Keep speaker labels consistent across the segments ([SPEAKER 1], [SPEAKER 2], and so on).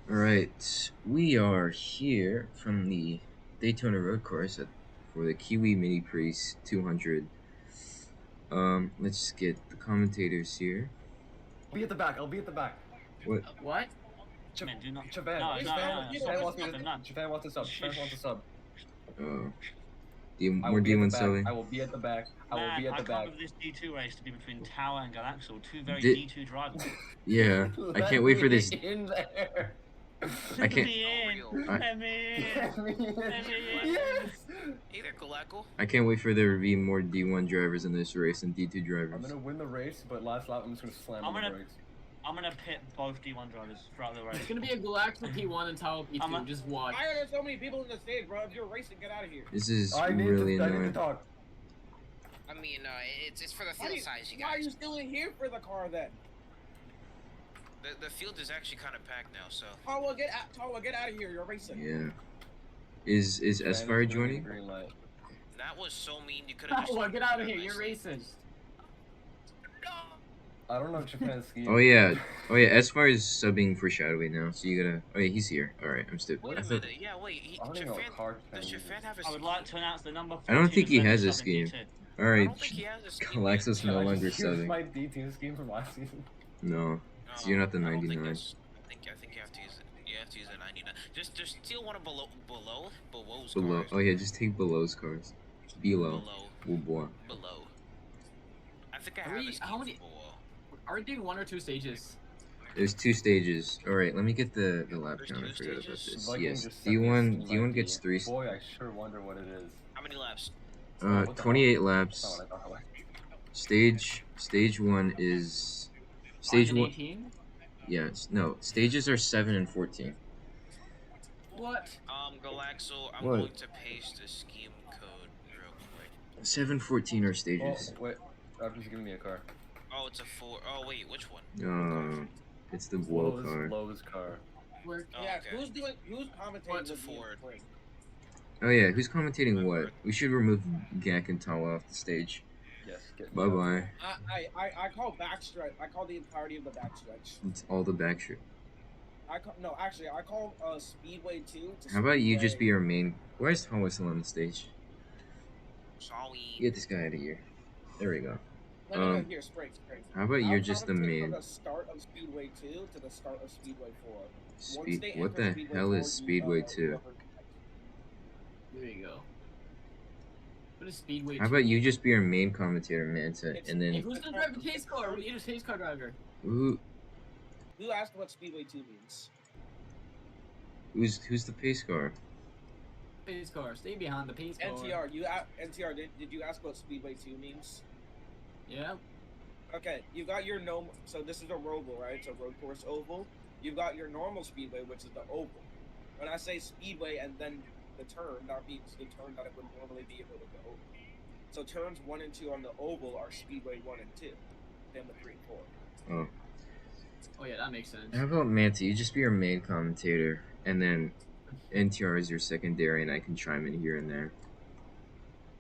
[SPEAKER 1] Alright, we are here from the Daytona Road Course for the Kiwi Mini Pris 200. Let's get the commentators here.
[SPEAKER 2] Be at the back. I'll be at the back.
[SPEAKER 1] What?
[SPEAKER 3] What?
[SPEAKER 4] Man, do not.
[SPEAKER 2] Japan.
[SPEAKER 4] No,
[SPEAKER 2] Japan wants me
[SPEAKER 4] stop
[SPEAKER 2] to.
[SPEAKER 4] him, no.
[SPEAKER 2] Japan wants to sub. Japan wants to sub.
[SPEAKER 1] More
[SPEAKER 2] I will be at
[SPEAKER 1] D1
[SPEAKER 2] the back.
[SPEAKER 1] subbing.
[SPEAKER 2] I will be at the back. I will be at the
[SPEAKER 4] I
[SPEAKER 2] back.
[SPEAKER 4] can't believe this D2 race to be between Tower and Galaxel, two very
[SPEAKER 1] Di-
[SPEAKER 4] D2 drivers.
[SPEAKER 1] Yeah, I can't wait for this.
[SPEAKER 2] In there.
[SPEAKER 1] I can't.
[SPEAKER 4] Let me in.
[SPEAKER 2] Yes.
[SPEAKER 5] Hey there, Galacco.
[SPEAKER 1] I can't wait for there to be more D1 drivers in this race than D2
[SPEAKER 2] I'm
[SPEAKER 1] drivers.
[SPEAKER 2] gonna win the race, but last lap I'm just gonna slam on the brakes.
[SPEAKER 4] I'm gonna pit both D1 drivers throughout the race.
[SPEAKER 3] It's gonna be a Galaxel P1 and Tower P2. Just watch.
[SPEAKER 6] Why are there so many people in the stage, bro? If you're racing, get out of here.
[SPEAKER 1] This is
[SPEAKER 2] I need
[SPEAKER 1] really
[SPEAKER 2] to
[SPEAKER 1] annoying.
[SPEAKER 2] talk.
[SPEAKER 5] I mean, it's for the field size, you
[SPEAKER 6] Why are
[SPEAKER 5] guys.
[SPEAKER 6] you still in here for the car then?
[SPEAKER 5] The field is actually kind of packed now, so.
[SPEAKER 6] Tawa, get out of here. You're racing.
[SPEAKER 1] Yeah. Is S-Fire joining?
[SPEAKER 2] Green light.
[SPEAKER 5] That was so mean. You could have just.
[SPEAKER 3] Oh, get out of here! You're racist.
[SPEAKER 2] I don't know if Japan's skiing.
[SPEAKER 1] Oh yeah, S-Fire is subbing for Shadowway now, so you gotta. Oh yeah, he's here. All right, I'm still.
[SPEAKER 5] Wait a minute. Yeah, wait.
[SPEAKER 2] I don't even know what car
[SPEAKER 5] Does
[SPEAKER 2] Japan
[SPEAKER 5] Japan have a
[SPEAKER 4] I would like to announce the number 14
[SPEAKER 1] I don't think he has a
[SPEAKER 4] subbing
[SPEAKER 1] scheme.
[SPEAKER 4] D2.
[SPEAKER 1] All
[SPEAKER 5] I
[SPEAKER 1] right,
[SPEAKER 5] don't think he has a scheme.
[SPEAKER 1] Galaxo's no longer
[SPEAKER 2] Use
[SPEAKER 1] subbing.
[SPEAKER 2] my D2 scheme from last season.
[SPEAKER 1] No, so you're not the
[SPEAKER 5] I don't think
[SPEAKER 1] 99.
[SPEAKER 5] that's- I think you have to use it. You have to use a 99. Just steal one of below's
[SPEAKER 1] Below.
[SPEAKER 5] cars.
[SPEAKER 1] Oh yeah, just take below's cars. Below.
[SPEAKER 5] Below.
[SPEAKER 1] Below.
[SPEAKER 5] I think I
[SPEAKER 3] Are
[SPEAKER 5] have
[SPEAKER 3] we-
[SPEAKER 5] a scheme
[SPEAKER 3] how many-
[SPEAKER 5] for below.
[SPEAKER 3] Are we doing 1 or 2 stages?
[SPEAKER 1] There's 2 stages. All right, let me get the lap
[SPEAKER 5] There's
[SPEAKER 1] count. I
[SPEAKER 5] 2
[SPEAKER 1] forgot about
[SPEAKER 5] stages?
[SPEAKER 1] this.
[SPEAKER 2] Viking
[SPEAKER 1] Yes,
[SPEAKER 2] just sent me a
[SPEAKER 1] D1
[SPEAKER 2] scheme ID.
[SPEAKER 1] gets 3.
[SPEAKER 2] Boy, I sure wonder what it is.
[SPEAKER 5] How many laps?
[SPEAKER 2] What the
[SPEAKER 1] 28
[SPEAKER 2] hell?
[SPEAKER 1] laps.
[SPEAKER 2] That's not what I thought.
[SPEAKER 1] Stage 1 is stage 1.
[SPEAKER 3] 18?
[SPEAKER 1] Yes, no. Stages are 7 and 14.
[SPEAKER 3] What?
[SPEAKER 5] Galaxo, I'm
[SPEAKER 1] What?
[SPEAKER 5] going to paste the scheme code real quick.
[SPEAKER 1] 7, 14 are
[SPEAKER 2] Oh,
[SPEAKER 1] stages.
[SPEAKER 2] wait. Raptor's giving me a car.
[SPEAKER 5] Oh, it's a 4. Oh, wait, which one?
[SPEAKER 1] It's the blow car.
[SPEAKER 2] Lowe's car.
[SPEAKER 3] Where?
[SPEAKER 5] Oh,
[SPEAKER 6] Yeah,
[SPEAKER 5] okay.
[SPEAKER 6] who's commentating
[SPEAKER 5] What's a
[SPEAKER 6] with me in
[SPEAKER 5] Ford?
[SPEAKER 6] spring?
[SPEAKER 1] Oh yeah, who's commentating what? We should remove Gak and Tawa off the stage.
[SPEAKER 2] Yes. Get
[SPEAKER 1] Bye bye.
[SPEAKER 6] I call backstretch. I call the entirety of the backstretch.
[SPEAKER 1] It's all the back shit.
[SPEAKER 6] I call Speedway 2 to
[SPEAKER 1] How about you just be
[SPEAKER 6] Speedway-
[SPEAKER 1] our main? Why is Tawa still on the stage?
[SPEAKER 5] Sorry.
[SPEAKER 1] Get this guy out of here. There we go.
[SPEAKER 6] No, here, Spring.
[SPEAKER 1] How about you're just the
[SPEAKER 6] commentate
[SPEAKER 1] main?
[SPEAKER 6] From the start of Speedway 2 to the start of Speedway 4. Once
[SPEAKER 1] Speed.
[SPEAKER 6] they
[SPEAKER 1] What
[SPEAKER 6] enter
[SPEAKER 1] the
[SPEAKER 6] Speedway
[SPEAKER 1] hell
[SPEAKER 6] 4,
[SPEAKER 1] is Speedway 2?
[SPEAKER 3] There you go. What is Speedway?
[SPEAKER 1] How about you just be our main commentator, Manta, and
[SPEAKER 3] Hey,
[SPEAKER 1] then
[SPEAKER 3] who's gonna drive the pace car? We need a pace car driver.
[SPEAKER 1] who?
[SPEAKER 6] Who asked what Speedway 2 means?
[SPEAKER 1] Who's the pace car?
[SPEAKER 3] Pace car. Stay behind the pace car.
[SPEAKER 6] NTR, did you ask what Speedway 2 means?
[SPEAKER 3] Yeah.
[SPEAKER 6] Okay, you got your normal. So this is a roval, right? It's a road course oval. You've got your normal speedway, which is the oval. When I say speedway and then the turn, that means the turn that it would normally be if it was the oval. So turns 1 and 2 on the oval are speedway 1 and 2. Then the 3 and 4.
[SPEAKER 1] Oh.
[SPEAKER 3] Oh yeah, that makes sense.
[SPEAKER 1] How about Manta? You just be our main commentator, and then NTR is your secondary, and I can chime in here and there.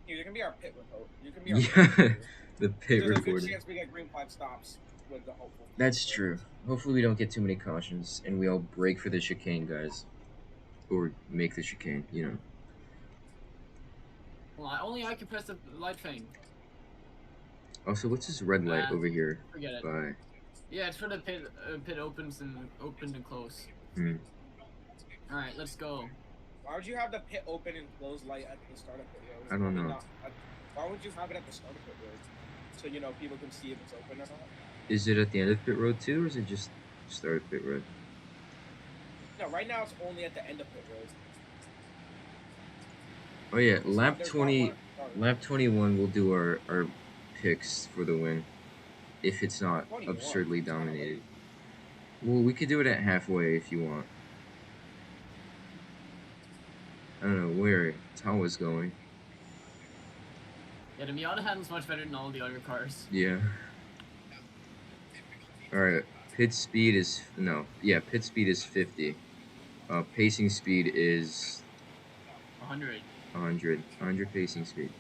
[SPEAKER 6] You can be our pit reporter. You can be our
[SPEAKER 1] Yeah,
[SPEAKER 6] pit reporter.
[SPEAKER 1] the pit
[SPEAKER 6] There's a good
[SPEAKER 1] reporter.
[SPEAKER 6] chance we get green flag stops with the hopeful.
[SPEAKER 1] That's true. Hopefully we don't get too many cautions, and we all break for the chicane, guys. Or make the chicane, you know.
[SPEAKER 3] Well, only I can press the light thing.
[SPEAKER 1] Also, what's this red light over here?
[SPEAKER 3] Forget it.
[SPEAKER 1] By
[SPEAKER 3] Yeah, it's for the pit. Pit opens and close.
[SPEAKER 1] Hmm.
[SPEAKER 3] All right, let's go.
[SPEAKER 6] Why would you have the pit open and close light at the start of pit road?
[SPEAKER 1] I don't know.
[SPEAKER 6] Why would you have it at the start of pit road? So people can see if it's open or not.
[SPEAKER 1] Is it at the end of pit road too, or is it just start of pit road?
[SPEAKER 6] No, right now it's only at the end of pit road.
[SPEAKER 1] Oh yeah,
[SPEAKER 6] So
[SPEAKER 1] lap
[SPEAKER 6] there's
[SPEAKER 1] 20,
[SPEAKER 6] not one-
[SPEAKER 1] lap 21. We'll do our picks for the win, if it's not
[SPEAKER 6] 21,
[SPEAKER 1] absurdly
[SPEAKER 6] it's not
[SPEAKER 1] dominated.
[SPEAKER 6] late.
[SPEAKER 1] Well, we could do it at halfway if you want. I don't know where Tawa's going.
[SPEAKER 3] Yeah, the Miata handles much better than all the other cars.
[SPEAKER 1] Yeah. Alright, pit speed is, pit speed is 50. Pacing speed is
[SPEAKER 3] 100.
[SPEAKER 1] 100 pacing speed.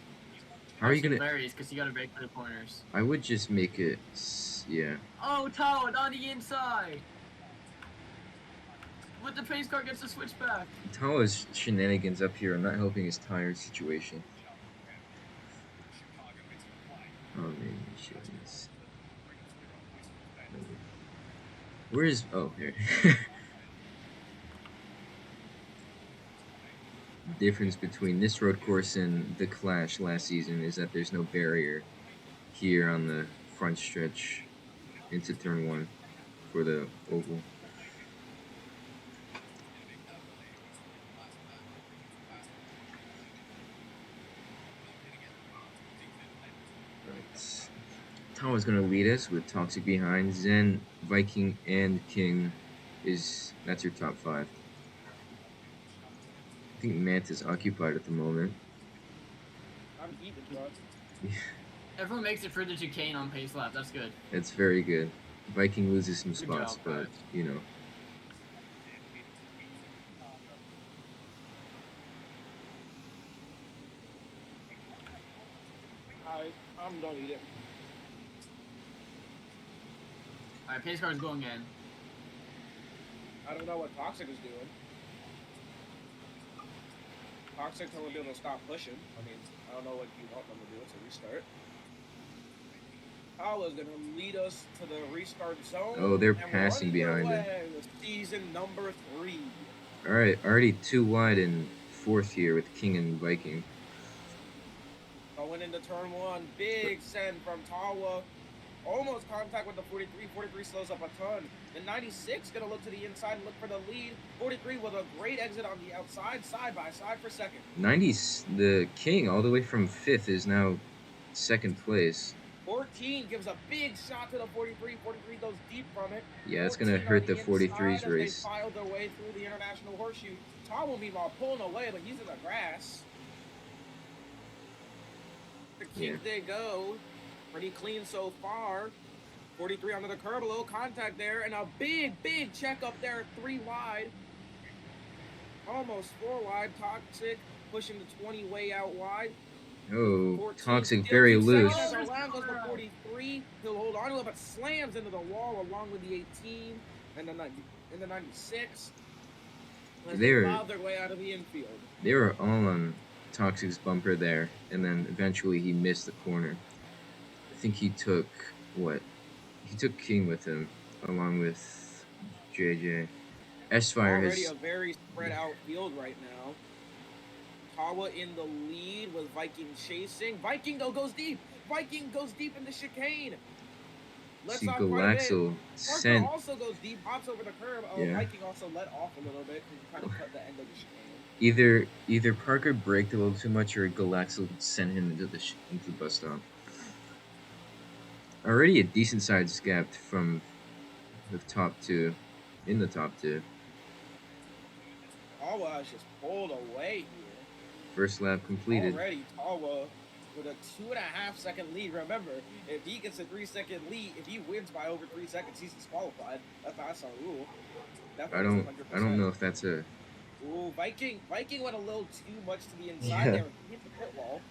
[SPEAKER 1] How are you gonna,
[SPEAKER 3] Varies because you gotta brake for the corners.
[SPEAKER 1] I would just make it, yeah.
[SPEAKER 3] Oh, Toad on the inside. but the pace car gets the switchback.
[SPEAKER 1] Tala's shenanigans up here are not helping his tire situation. Oh man, shit. Where is? Oh, here. The difference between this road course and the Clash last season is that there's no barrier here on the front stretch into turn 1 for the oval. Right. Tawa's gonna lead us with Toxic behind. Zen, Viking, and King that's your top 5. I think Mant is occupied at the moment.
[SPEAKER 6] I'm even, bro.
[SPEAKER 3] Everyone makes it further to Kane on pace lap. That's good.
[SPEAKER 1] It's very good. Viking loses some
[SPEAKER 3] Good
[SPEAKER 1] spots,
[SPEAKER 3] job,
[SPEAKER 1] but
[SPEAKER 3] guys.
[SPEAKER 1] you know.
[SPEAKER 6] I'm done eating.
[SPEAKER 3] Alright, pace car's going in.
[SPEAKER 6] I don't know what Toxic is doing. Toxic telling them to stop pushing. I mean, I don't know what you want them to do. It's a restart. Paula's gonna lead us to the restart zone.
[SPEAKER 1] Oh, they're
[SPEAKER 6] and
[SPEAKER 1] passing
[SPEAKER 6] we're
[SPEAKER 1] behind him.
[SPEAKER 6] underway with season number 3.
[SPEAKER 1] All right, already 2 wide in 4th here with King and Viking.
[SPEAKER 6] Going into turn 1, big send from Tawa. Almost contact with the 43. 43 slows up a ton. The 96 gonna look to the inside and look for the lead. 43 with a great exit on the outside, side by side for second.
[SPEAKER 1] 90s, the King all the way from 5th is now 2nd place.
[SPEAKER 6] 14 gives a big shot to the 43. 43 goes deep from it.
[SPEAKER 1] Yeah, it's gonna
[SPEAKER 6] 14
[SPEAKER 1] hurt
[SPEAKER 6] on
[SPEAKER 1] the
[SPEAKER 6] inside
[SPEAKER 1] 43's
[SPEAKER 6] as
[SPEAKER 1] race.
[SPEAKER 6] They filed their way through the international horseshoe. Tawa meanwhile pulling away, but he's in the grass. The King they go. Pretty clean so far. 43 under the curb, a little contact there, and a big check up there, 3 wide. Almost 4 wide. Toxic pushing the 20 way out wide.
[SPEAKER 1] Oh,
[SPEAKER 6] 14
[SPEAKER 1] Toxic
[SPEAKER 6] still
[SPEAKER 1] very
[SPEAKER 6] 2
[SPEAKER 1] loose.
[SPEAKER 6] seconds. Around goes the 43. He'll hold on to it, but slams into the wall along with the 18 and the 96. As they plow their way out of the infield.
[SPEAKER 1] They were all on Toxic's bumper there, and then eventually he missed the corner. I think he took what? He took King with him, along with JJ. S-Fire
[SPEAKER 6] Already
[SPEAKER 1] has...
[SPEAKER 6] a very spread out field right now. Tawa in the lead with Viking chasing. Viking though goes deep. Viking goes deep in the chicane.
[SPEAKER 1] See,
[SPEAKER 6] Off quite a bit.
[SPEAKER 1] Galaxo
[SPEAKER 6] Parker
[SPEAKER 1] sent...
[SPEAKER 6] also goes deep, hops over the curb.
[SPEAKER 1] Yeah.
[SPEAKER 6] Viking also let off a little bit because he kind of cut the end of the chicane.
[SPEAKER 1] Either Parker braked a little too much, or Galaxo sent him into the bus stop. Already a decent sized gap from the top 2, in the top 2.
[SPEAKER 6] Tawa has just pulled away here.
[SPEAKER 1] First lap completed.
[SPEAKER 6] Already Tawa with a 2.5 second lead. Remember, if he gets a 3 second lead, if he wins by over 3 seconds, he's disqualified. That's our rule.
[SPEAKER 1] I don't know if that's a...
[SPEAKER 6] Ooh, Viking went a little too much to the inside there and hit the pit wall.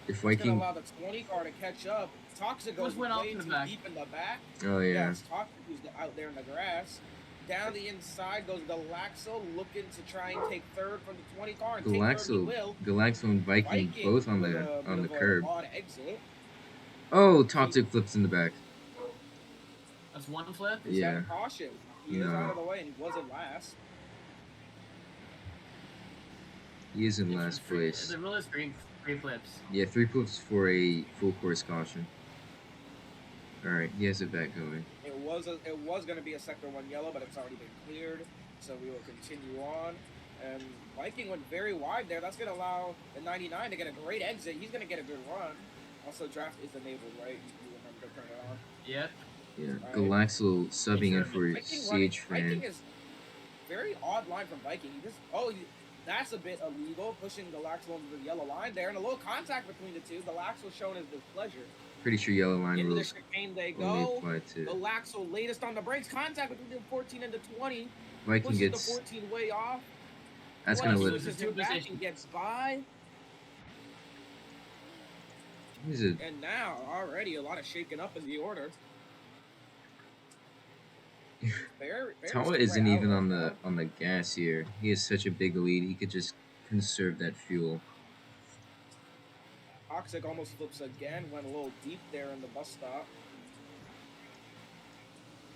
[SPEAKER 1] If
[SPEAKER 6] It's
[SPEAKER 1] Viking...
[SPEAKER 6] gonna allow the 20 car to catch up. Toxic goes way too deep in the back.
[SPEAKER 1] Oh, yeah.
[SPEAKER 6] Yes, Toxic who's out there in the grass. Down the inside goes Galaxo, looking to try and take third from the 20 car. And
[SPEAKER 1] Galaxo and Viking both on the curb.
[SPEAKER 6] Odd exit.
[SPEAKER 1] Oh, Toxic flips in the back.
[SPEAKER 3] That's one flip?
[SPEAKER 1] Yeah.
[SPEAKER 6] Caution. He is out of the way and he wasn't last.
[SPEAKER 1] He is in last place.
[SPEAKER 3] The rule is three flips.
[SPEAKER 1] Yeah, 3 flips for a full course caution. Alright, he has it back going.
[SPEAKER 6] It was going to be a sector 1 yellow, but it's already been cleared. So we will continue on. And Viking went very wide there. That's going to allow the 99 to get a great exit. He's going to get a good run. Also, draft is enabled, right? You remember to turn it on.
[SPEAKER 3] Yep.
[SPEAKER 1] Yeah, Galaxo subbing in for CH Fan.
[SPEAKER 6] Viking is very odd line from Viking. That's a bit illegal, pushing Galaxo into the yellow line there, and a little contact between the two. Galaxo showing his displeasure.
[SPEAKER 1] Pretty sure yellow line
[SPEAKER 6] Into the
[SPEAKER 1] rules
[SPEAKER 6] chicane they
[SPEAKER 1] only
[SPEAKER 6] go.
[SPEAKER 1] apply to...
[SPEAKER 6] Galaxo latest on the brakes. Contact between the 14 and the 20.
[SPEAKER 1] Viking
[SPEAKER 6] Pushes
[SPEAKER 1] gets...
[SPEAKER 6] the 14 way off.
[SPEAKER 1] That's gonna let...
[SPEAKER 6] Loses him back and gets by. And now, already a lot of shaking up in the order. Very
[SPEAKER 1] Tawa
[SPEAKER 6] spread
[SPEAKER 1] isn't
[SPEAKER 6] out
[SPEAKER 1] even
[SPEAKER 6] right
[SPEAKER 1] on the gas here. He has such a big lead. He could just conserve that fuel.
[SPEAKER 6] Toxic almost flips again, went a little deep there in the bus stop.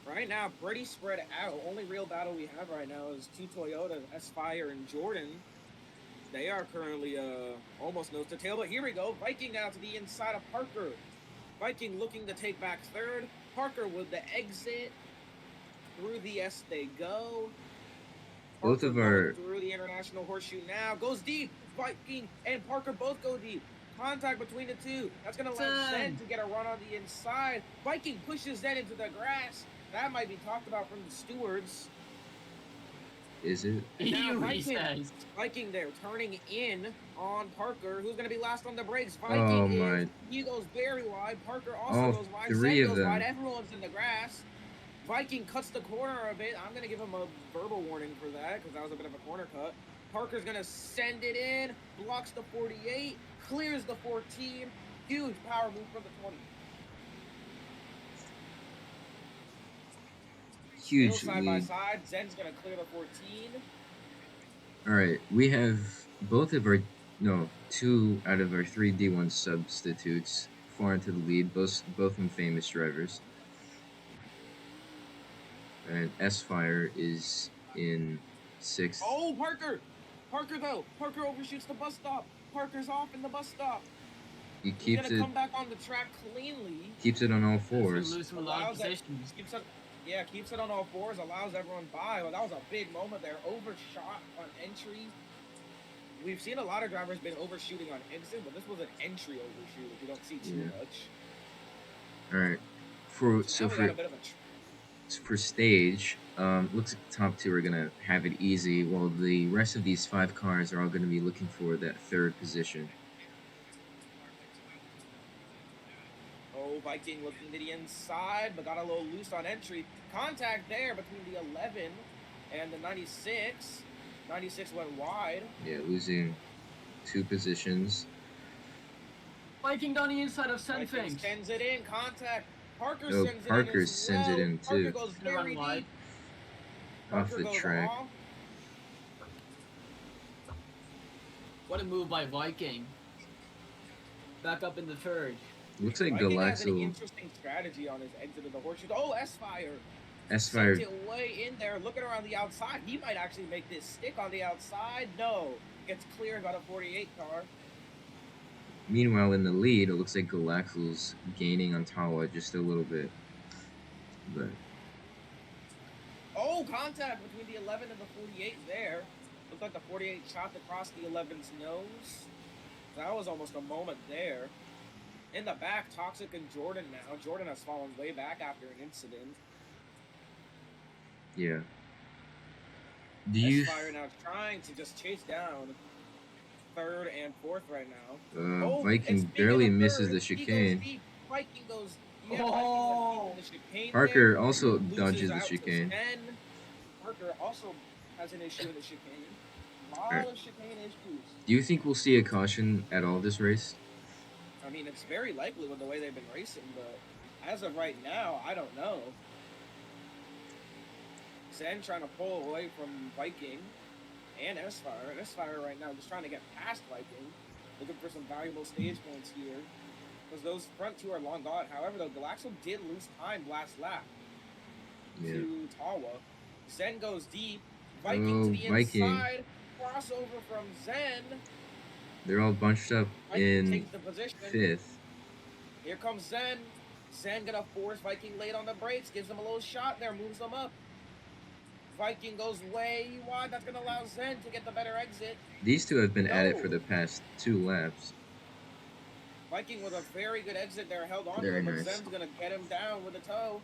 [SPEAKER 6] Right now, pretty spread out. Only real battle we have right now is two Toyota, S-Fire and Jordan. They are currently almost nose to tail, but here we go. Viking now to the inside of Parker. Viking looking to take back third. Parker with the exit. Through the S they go.
[SPEAKER 1] Both
[SPEAKER 6] Parker
[SPEAKER 1] of
[SPEAKER 6] going
[SPEAKER 1] our
[SPEAKER 6] through the international horseshoe now. Goes deep. Viking and Parker both go deep. Contact between the two. That's going to allow Zen to get a run on the inside. Viking pushes Zen into the grass. That might be talked about from the stewards.
[SPEAKER 1] is it?
[SPEAKER 6] And now
[SPEAKER 3] He says.
[SPEAKER 6] Viking there turning in on Parker. Who's going to be last on the brakes?
[SPEAKER 1] Oh
[SPEAKER 6] Viking
[SPEAKER 1] my!
[SPEAKER 6] is. He goes very wide. Parker also
[SPEAKER 1] All
[SPEAKER 6] goes wide.
[SPEAKER 1] three
[SPEAKER 6] Zen
[SPEAKER 1] of
[SPEAKER 6] goes
[SPEAKER 1] them.
[SPEAKER 6] wide. Everyone's in the grass. Viking cuts the corner a bit. I'm going to give him a verbal warning for that because that was a bit of a corner cut. Parker's going to send it in. Blocks the 48. Clears the 14. Huge power move from the 20.
[SPEAKER 1] Huge
[SPEAKER 6] Still side by
[SPEAKER 1] lead.
[SPEAKER 6] side. Zen's going to clear the 14.
[SPEAKER 1] All right, we have both of our two out of our three D1 substitutes far into the lead. Both them famous drivers. And S-Fire is in 6th.
[SPEAKER 6] Oh, Parker! Parker, though. Parker overshoots the bus stop. Parker's off in the bus stop.
[SPEAKER 1] He
[SPEAKER 6] He's
[SPEAKER 1] keeps
[SPEAKER 6] gonna
[SPEAKER 1] it.
[SPEAKER 6] come back on the track cleanly.
[SPEAKER 1] Keeps it on all
[SPEAKER 3] He's gonna
[SPEAKER 1] fours.
[SPEAKER 3] lose from a lot of
[SPEAKER 6] Allows it.
[SPEAKER 3] positions.
[SPEAKER 6] Keeps it on all fours. Allows everyone by. Well, that was a big moment there. Overshot on entry. We've seen a lot of drivers been overshooting on exit, but this was an entry overshoot. If you don't see too much.
[SPEAKER 1] All right.
[SPEAKER 6] Now we got a bit of a
[SPEAKER 1] For stage, looks like the top two are gonna have it easy, while the rest of these 5 cars are all gonna be looking for that 3rd position.
[SPEAKER 6] Oh, Viking looking to the inside, but got a little loose on entry. Contact there between the 11 and the 96. 96 went wide.
[SPEAKER 1] Yeah, losing 2 positions.
[SPEAKER 3] Viking on the inside of
[SPEAKER 6] Viking
[SPEAKER 3] Senfeng.
[SPEAKER 6] sends it in. Contact. Parker
[SPEAKER 1] Oh,
[SPEAKER 6] sends
[SPEAKER 1] Parker
[SPEAKER 6] it in as
[SPEAKER 1] sends
[SPEAKER 6] well.
[SPEAKER 1] it in
[SPEAKER 6] Parker
[SPEAKER 1] too.
[SPEAKER 6] goes
[SPEAKER 3] Gonna run
[SPEAKER 6] very
[SPEAKER 3] wide.
[SPEAKER 6] deep.
[SPEAKER 1] Off
[SPEAKER 6] Parker
[SPEAKER 1] the
[SPEAKER 6] goes
[SPEAKER 1] track.
[SPEAKER 6] off.
[SPEAKER 3] What a move by Viking. Back up in the 3rd.
[SPEAKER 1] Looks like
[SPEAKER 6] Viking has an
[SPEAKER 1] Galaxo
[SPEAKER 6] interesting strategy on his exit of the horseshoe. Oh, S-Fire.
[SPEAKER 1] S-Fire.
[SPEAKER 6] Sent it way in there, looking around the outside. He might actually make this stick on the outside. No. Gets clear, got a 48 car.
[SPEAKER 1] Meanwhile, in the lead, it looks like Galaxo's gaining on Tawa just a little bit. But
[SPEAKER 6] Oh, contact between the 11 and the 48 there. Looked like the 48 shot across the 11's nose. That was almost a moment there. In the back, Toxic and Jordan now. Jordan has fallen way back after an incident.
[SPEAKER 1] yeah. Do you?
[SPEAKER 6] S-Fire now trying to just chase down 3rd and 4th right now.
[SPEAKER 1] Viking
[SPEAKER 6] and speaking
[SPEAKER 1] barely
[SPEAKER 6] of
[SPEAKER 1] misses
[SPEAKER 6] 3rd,
[SPEAKER 1] the
[SPEAKER 6] he goes
[SPEAKER 1] chicane.
[SPEAKER 6] deep. Viking goes.
[SPEAKER 3] Oh.
[SPEAKER 6] Viking went deep in the chicane
[SPEAKER 1] Parker
[SPEAKER 6] there.
[SPEAKER 1] also
[SPEAKER 6] Loses
[SPEAKER 1] dodges the
[SPEAKER 6] out to
[SPEAKER 1] chicane.
[SPEAKER 6] Sten. Parker also has an issue in the chicane. A lot
[SPEAKER 1] Alright.
[SPEAKER 6] of chicane issues.
[SPEAKER 1] Do you think we'll see a caution at all this race?
[SPEAKER 6] I mean, it's very likely with the way they've been racing, but as of right now, I don't know. Zen trying to pull away from Viking and S-Fire. And S-Fire right now just trying to get past Viking. Looking for some valuable stage points here. Because those front two are long gone. However, though, Galaxo did lose time last lap to Tawa. Zen goes deep. Viking to the
[SPEAKER 1] Viking.
[SPEAKER 6] inside. Crossover from Zen.
[SPEAKER 1] They're all bunched up
[SPEAKER 6] Viking
[SPEAKER 1] in
[SPEAKER 6] takes the position.
[SPEAKER 1] 5th.
[SPEAKER 6] Here comes Zen. Zen gonna force Viking late on the brakes. Gives them a little shot there. Moves them up. Viking goes way wide. That's gonna allow Zen to get the better exit.
[SPEAKER 1] These two have been at it
[SPEAKER 6] No.
[SPEAKER 1] for the past 2 laps.
[SPEAKER 6] Viking with a very good exit there. Held on to
[SPEAKER 1] Very
[SPEAKER 6] him, but
[SPEAKER 1] nice.
[SPEAKER 6] Zen's gonna get him down with a toe.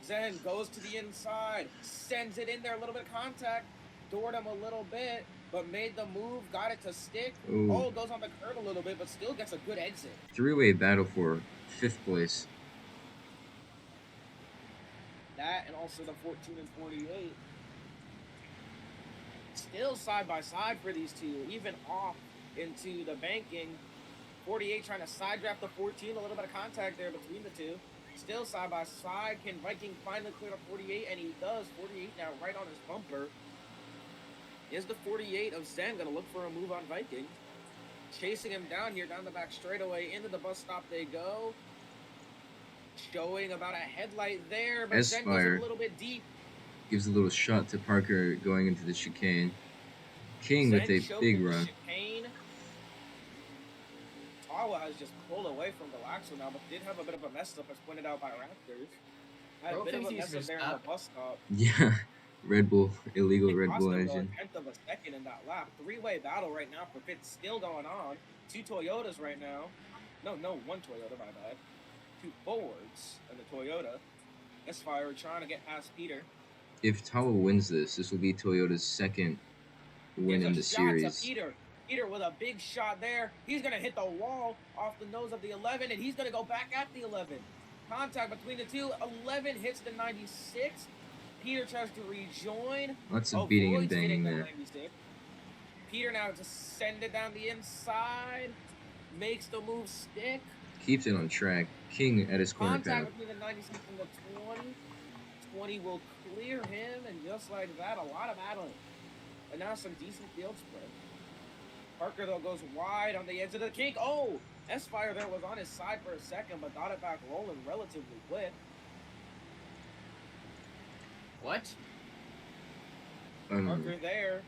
[SPEAKER 6] Zen goes to the inside. Sends it in there. A little bit of contact. Doored him a little bit, but made the move. Got it to stick.
[SPEAKER 1] Ooh.
[SPEAKER 6] Oh, goes on the curb a little bit, but still gets a good exit.
[SPEAKER 1] 3-way battle for 5th place.
[SPEAKER 6] That and also the 14 and 48. Still side by side for these two, even off into the banking. 48 trying to side draft the 14, a little bit of contact there between the two. Still side by side. Can Viking finally clear the 48? And he does. 48 now, right on his bumper. Is the 48 of Zen going to look for a move on Viking? Chasing him down here, down the back straightaway. Into the bus stop they go. Showing about a headlight there, but Zen goes a
[SPEAKER 1] S-Fire
[SPEAKER 6] little bit deep.
[SPEAKER 1] gives a little shot to Parker going into the chicane. King with
[SPEAKER 6] Zen
[SPEAKER 1] a
[SPEAKER 6] choked
[SPEAKER 1] big
[SPEAKER 6] in the
[SPEAKER 1] run.
[SPEAKER 6] chicane. Tawa has just pulled away from Galaxo now, but did have a bit of a mess up as pointed out by Raptors. Had a
[SPEAKER 3] Bro
[SPEAKER 6] bit of a
[SPEAKER 3] thinks he's
[SPEAKER 6] mess up there on the
[SPEAKER 3] Verstappen.
[SPEAKER 6] bus stop.
[SPEAKER 1] Yeah, Red Bull, illegal
[SPEAKER 6] It
[SPEAKER 1] Red
[SPEAKER 6] cost
[SPEAKER 1] Bull
[SPEAKER 6] him a
[SPEAKER 1] engine.
[SPEAKER 6] tenth of a second in that lap. Three-way battle right now for fifth still going on. Two Toyotas right now. No, one Toyota, my bad. Two Fords and the Toyota. S-Fire trying to get past Peter.
[SPEAKER 1] If Tawa wins this will be Toyota's second win
[SPEAKER 6] Gives
[SPEAKER 1] in
[SPEAKER 6] a
[SPEAKER 1] the
[SPEAKER 6] shot to
[SPEAKER 1] series.
[SPEAKER 6] Peter. Peter with a big shot there. He's going to hit the wall off the nose of the 11, and he's going to go back at the 11. Contact between the two. 11 hits the 96. Peter tries to rejoin.
[SPEAKER 1] Lots of beating and
[SPEAKER 6] Avoids hitting
[SPEAKER 1] banging
[SPEAKER 6] the
[SPEAKER 1] there.
[SPEAKER 6] 96. Peter now just send it down the inside. Makes the move stick.
[SPEAKER 1] Keeps it on track. King at his corner panel.
[SPEAKER 6] Contact between the 96 and the 20. 20 will clear him, and just like that, a lot of battling. And now some decent field spread. Parker, though, goes wide on the edge of the kink. Oh! S-Fire there was on his side for a second, but got it back rolling relatively quick.
[SPEAKER 3] What?
[SPEAKER 6] Parker there.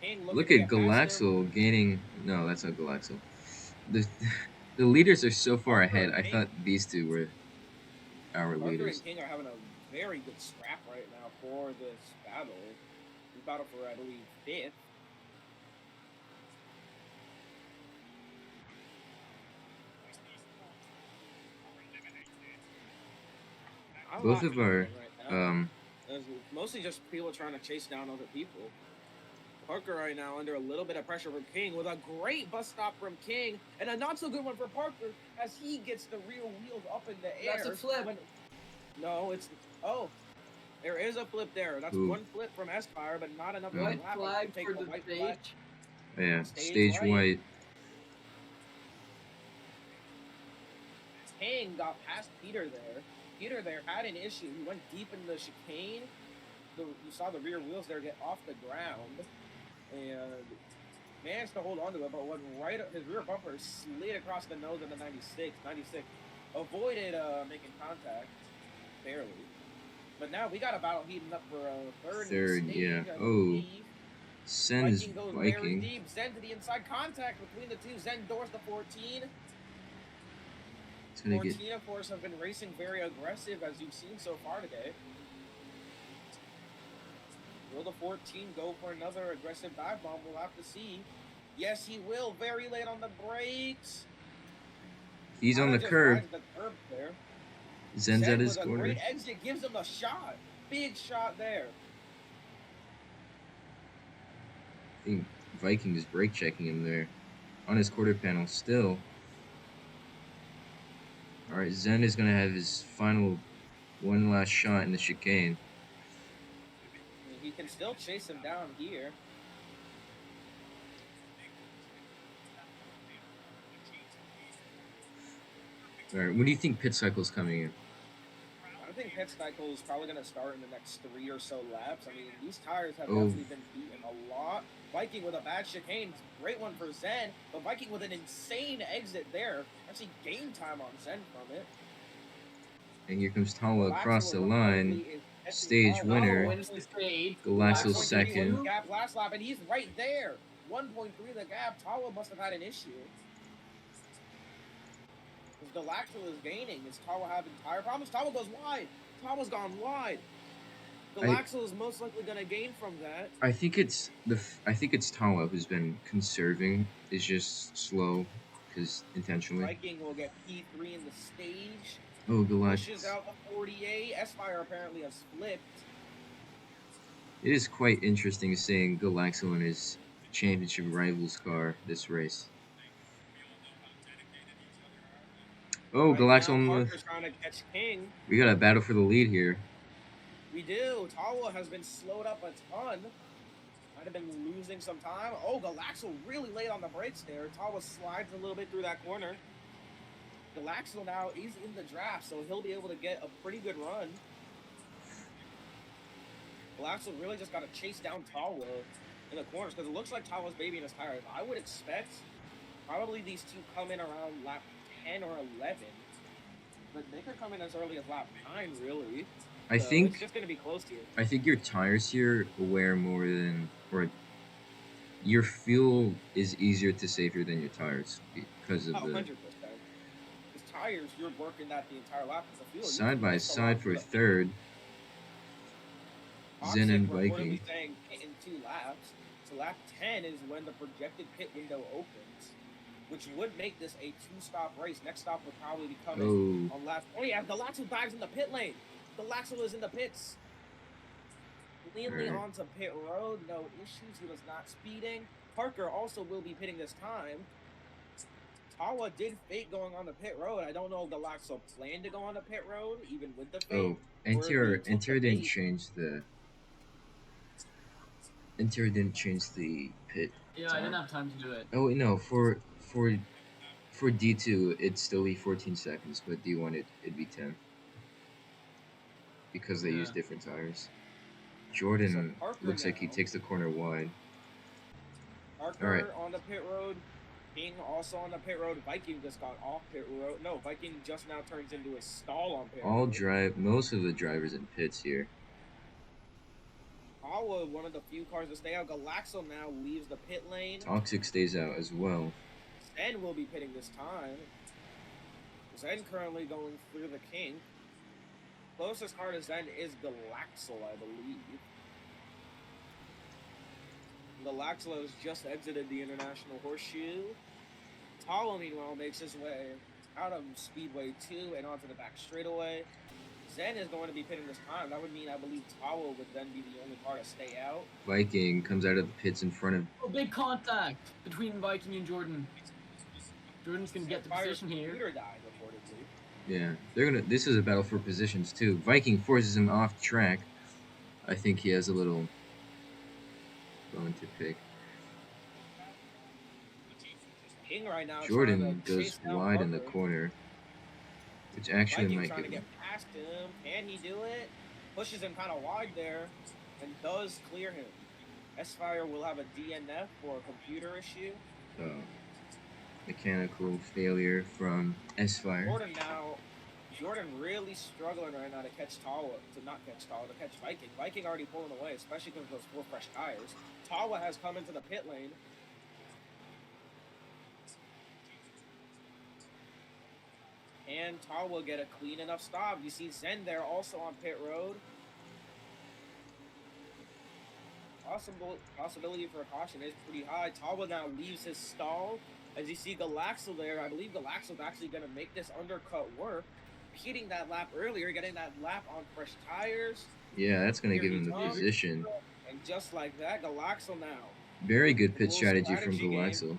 [SPEAKER 6] King
[SPEAKER 1] Look
[SPEAKER 6] looking
[SPEAKER 1] at
[SPEAKER 6] to get past him.
[SPEAKER 1] Galaxo gaining. No, that's not Galaxo. The leaders are so far ahead. I thought these two were our
[SPEAKER 6] Parker
[SPEAKER 1] leaders.
[SPEAKER 6] and King are having a very good scrap right now for this battle. We battle for, I believe, 5th.
[SPEAKER 1] Both of our
[SPEAKER 6] There's mostly just people trying to chase down other people. Parker right now under a little bit of pressure from King with a great bus stop from King and a not so good one for Parker as he gets the rear wheels up in the air.
[SPEAKER 3] That's a flip.
[SPEAKER 6] No, it's there is a flip there. That's
[SPEAKER 1] Ooh.
[SPEAKER 6] one flip from S-Fire, but not enough
[SPEAKER 1] Yeah.
[SPEAKER 3] White
[SPEAKER 6] lap
[SPEAKER 3] flag
[SPEAKER 6] to take
[SPEAKER 3] for
[SPEAKER 6] the
[SPEAKER 3] the
[SPEAKER 6] white
[SPEAKER 3] stage.
[SPEAKER 6] flag.
[SPEAKER 1] Yeah,
[SPEAKER 6] Stage
[SPEAKER 1] stage
[SPEAKER 6] white.
[SPEAKER 1] white.
[SPEAKER 6] King got past Peter there. Peter there had an issue. He went deep in the chicane. You saw the rear wheels there get off the ground. And managed to hold on to it, but when his rear bumper slid across the nose of the 96. 96 avoided making contact, barely. But now we got a battle heating up for a third stage,
[SPEAKER 1] yeah.
[SPEAKER 6] I
[SPEAKER 1] Oh.
[SPEAKER 6] believe.
[SPEAKER 1] Sen's
[SPEAKER 6] Viking goes very
[SPEAKER 1] Viking.
[SPEAKER 6] deep. Zen to the inside contact between the two. Zen doors the 14.
[SPEAKER 1] It's gonna get
[SPEAKER 6] 14, of course, have been racing very aggressive, as you've seen so far today. Will the 14 go for another aggressive dive bomb? We'll have to see. Yes, he will. Very late on the brakes.
[SPEAKER 1] He's on the
[SPEAKER 6] Just
[SPEAKER 1] curb.
[SPEAKER 6] rides the curb there.
[SPEAKER 1] Zen's
[SPEAKER 6] Zen
[SPEAKER 1] at his
[SPEAKER 6] with a
[SPEAKER 1] corner.
[SPEAKER 6] great exit gives him a shot. Big shot there.
[SPEAKER 1] I think Viking is brake checking him there. On his quarter panel still. Alright, Zen is gonna have his final one last shot in the chicane.
[SPEAKER 6] I mean, he can still chase him down here.
[SPEAKER 1] Alright, when do you think pit cycle's coming in?
[SPEAKER 6] I think pit cycle is probably going to start in the next 3 or so laps. I mean, these tires have
[SPEAKER 1] Oh.
[SPEAKER 6] definitely been beaten a lot. Viking with a bad chicane, great one for Zen, but Viking with an insane exit there. Actually gained time on Zen from it.
[SPEAKER 1] And here comes Tawa across the
[SPEAKER 6] Galaxo
[SPEAKER 1] line.
[SPEAKER 6] is catching
[SPEAKER 1] Stage
[SPEAKER 6] Tawa.
[SPEAKER 1] winner.
[SPEAKER 3] Tawa wins the stage.
[SPEAKER 1] Galaxo's
[SPEAKER 3] Galaxo
[SPEAKER 1] second.
[SPEAKER 3] wins.
[SPEAKER 6] Gap last lap, and he's right there. 1.3 the gap. Tawa must have had an issue. Because Galaxo is gaining. Is Tawa having tire problems? Tawa goes wide. Tawa's gone wide. Galaxo is most likely going to gain from that.
[SPEAKER 1] I think it's Tawa who's been conserving. Is just slow, because intentionally.
[SPEAKER 6] Viking will get P3 in the stage.
[SPEAKER 1] Oh,
[SPEAKER 6] Pushes
[SPEAKER 1] Galaxo.
[SPEAKER 6] out the 48. S-Fire apparently has flipped.
[SPEAKER 1] It is quite interesting seeing Galaxo in his championship rivals car this race. Oh,
[SPEAKER 6] Right
[SPEAKER 1] Galaxo
[SPEAKER 6] now,
[SPEAKER 1] on the.
[SPEAKER 6] Parker's trying to catch King.
[SPEAKER 1] We got a battle for the lead here.
[SPEAKER 6] We do. Tawa has been slowed up a ton. Might have been losing some time. Oh, Galaxo really late on the brakes there. Tawa slides a little bit through that corner. Galaxo now is in the draft, so he'll be able to get a pretty good run. Galaxo really just got to chase down Tawa in the corners because it looks like Tawa's babying his tires. I would expect probably these two come in around lap 10 or 11. But they could come in as early as lap 9, really.
[SPEAKER 1] I
[SPEAKER 6] So
[SPEAKER 1] think
[SPEAKER 6] it's just going to be close here.
[SPEAKER 1] I think your tires here wear more than, or your fuel is easier to save here than your tires because of
[SPEAKER 6] Oh,
[SPEAKER 1] the
[SPEAKER 6] 100%. Because tires, you're working that the entire lap. Because the fuel, you
[SPEAKER 1] side
[SPEAKER 6] can
[SPEAKER 1] by
[SPEAKER 6] miss a lot
[SPEAKER 1] side
[SPEAKER 6] of
[SPEAKER 1] for
[SPEAKER 6] stuff.
[SPEAKER 1] third. Zen
[SPEAKER 6] Toxic
[SPEAKER 1] and
[SPEAKER 6] reportedly
[SPEAKER 1] Viking.
[SPEAKER 6] saying in 2 laps. So lap 10 is when the projected pit window opens, which would make this a 2-stop race. Next stop would probably be coming on lap 20. As Galaxo dives in the pit lane. Galaxo is in the pits. Cleanly
[SPEAKER 1] Alright.
[SPEAKER 6] onto pit road. No issues. He was not speeding. Parker also will be pitting this time. Tawa did fake going on the pit road. I don't know if Galaxo planned to go on the pit road, even with the fake.
[SPEAKER 1] NTR didn't change the pit.
[SPEAKER 3] Yeah, I didn't have time to do it.
[SPEAKER 1] Oh no, for D2 it'd still be 14 seconds, but D1 it'd be 10 because they use
[SPEAKER 3] Yeah.
[SPEAKER 1] different tires. Jordan
[SPEAKER 6] So Parker
[SPEAKER 1] looks like he
[SPEAKER 6] now.
[SPEAKER 1] takes the corner wide.
[SPEAKER 6] Parker
[SPEAKER 1] Alright.
[SPEAKER 6] on the pit road. King also on the pit road. Viking just got off pit road. No, Viking just now turns into a stall on pit road.
[SPEAKER 1] Most of the drivers in pits here.
[SPEAKER 6] Tawa, one of the few cars to stay out. Galaxo now leaves the pit lane.
[SPEAKER 1] Toxic stays out as well.
[SPEAKER 6] Zen will be pitting this time. Zen currently going through the kink. Closest car to Zen is Galaxo, I believe. Galaxo has just exited the International Horseshoe. Tawa, meanwhile, makes his way out of Speedway 2 and onto the back straightaway. Zen is going to be pitting this time. That would mean, I believe, Tawa would then be the only car to stay out.
[SPEAKER 1] Viking comes out of the pits in front of.
[SPEAKER 3] Oh, big contact between Viking and Jordan. Jordan's gonna get the position here.
[SPEAKER 6] Scooter died, reportedly.
[SPEAKER 1] Yeah, this is a battle for positions too. Viking forces him off track. I think he has a little bone to pick.
[SPEAKER 6] King right now.
[SPEAKER 1] Jordan
[SPEAKER 6] trying to
[SPEAKER 1] goes
[SPEAKER 6] chase down
[SPEAKER 1] wide in the
[SPEAKER 6] Parker.
[SPEAKER 1] corner, which actually
[SPEAKER 6] Viking
[SPEAKER 1] might
[SPEAKER 6] trying
[SPEAKER 1] give
[SPEAKER 6] to
[SPEAKER 1] him.
[SPEAKER 6] get past him. Can he do it? Pushes him kind of wide there, and does clear him. S-Fire will have a DNF for a computer issue.
[SPEAKER 1] Mechanical failure from S-Fire.
[SPEAKER 6] Jordan really struggling right now to catch Tawa, to catch Viking. Viking already pulling away, especially because of those 4 fresh tires. Tawa has come into the pit lane. And Tawa get a clean enough stop. You see Zen there also on pit road. Possibility for a caution is pretty high. Tawa now leaves his stall. As you see Galaxo there, I believe Galaxo's actually going to make this undercut work. Hitting that lap earlier, getting that lap on fresh tires.
[SPEAKER 1] Yeah, that's going to
[SPEAKER 6] Here
[SPEAKER 1] give
[SPEAKER 6] he
[SPEAKER 1] him the
[SPEAKER 6] comes.
[SPEAKER 1] position.
[SPEAKER 6] And just like that, Galaxo now
[SPEAKER 1] Very good pit
[SPEAKER 6] Little
[SPEAKER 1] strategy from
[SPEAKER 6] strategy game.
[SPEAKER 1] Galaxo.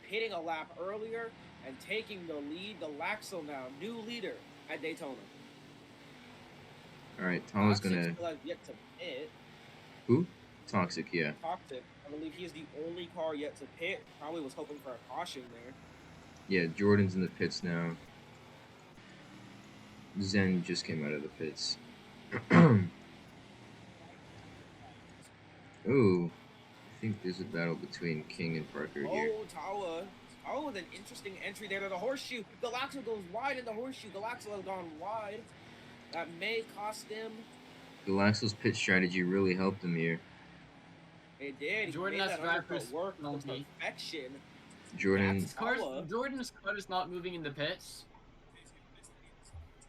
[SPEAKER 6] hitting a lap earlier and taking the lead. Galaxo now, new leader at Daytona.
[SPEAKER 1] Alright, Tawa's
[SPEAKER 6] Toxic
[SPEAKER 1] going to.
[SPEAKER 6] still has yet to pit.
[SPEAKER 1] Who? Toxic, yeah.
[SPEAKER 6] Toxic, I believe he is the only car yet to pit. Probably was hoping for a caution there.
[SPEAKER 1] Yeah, Jordan's in the pits now. Zen just came out of the pits. Ooh, I think there's a battle between King and Parker here.
[SPEAKER 6] Oh, Tawa with an interesting entry there to the horseshoe. Galaxo goes wide in the horseshoe. Galaxo has gone wide. That may cost him.
[SPEAKER 1] Galaxo's pit strategy really helped him here.
[SPEAKER 6] It did.
[SPEAKER 3] Jordan
[SPEAKER 6] He made
[SPEAKER 3] has
[SPEAKER 6] that
[SPEAKER 3] drive
[SPEAKER 6] undercut
[SPEAKER 3] first
[SPEAKER 6] work to
[SPEAKER 3] penalty.
[SPEAKER 6] perfection.
[SPEAKER 1] Jordan.
[SPEAKER 6] That's Tawa.
[SPEAKER 3] Jordan's car is not moving in the pits.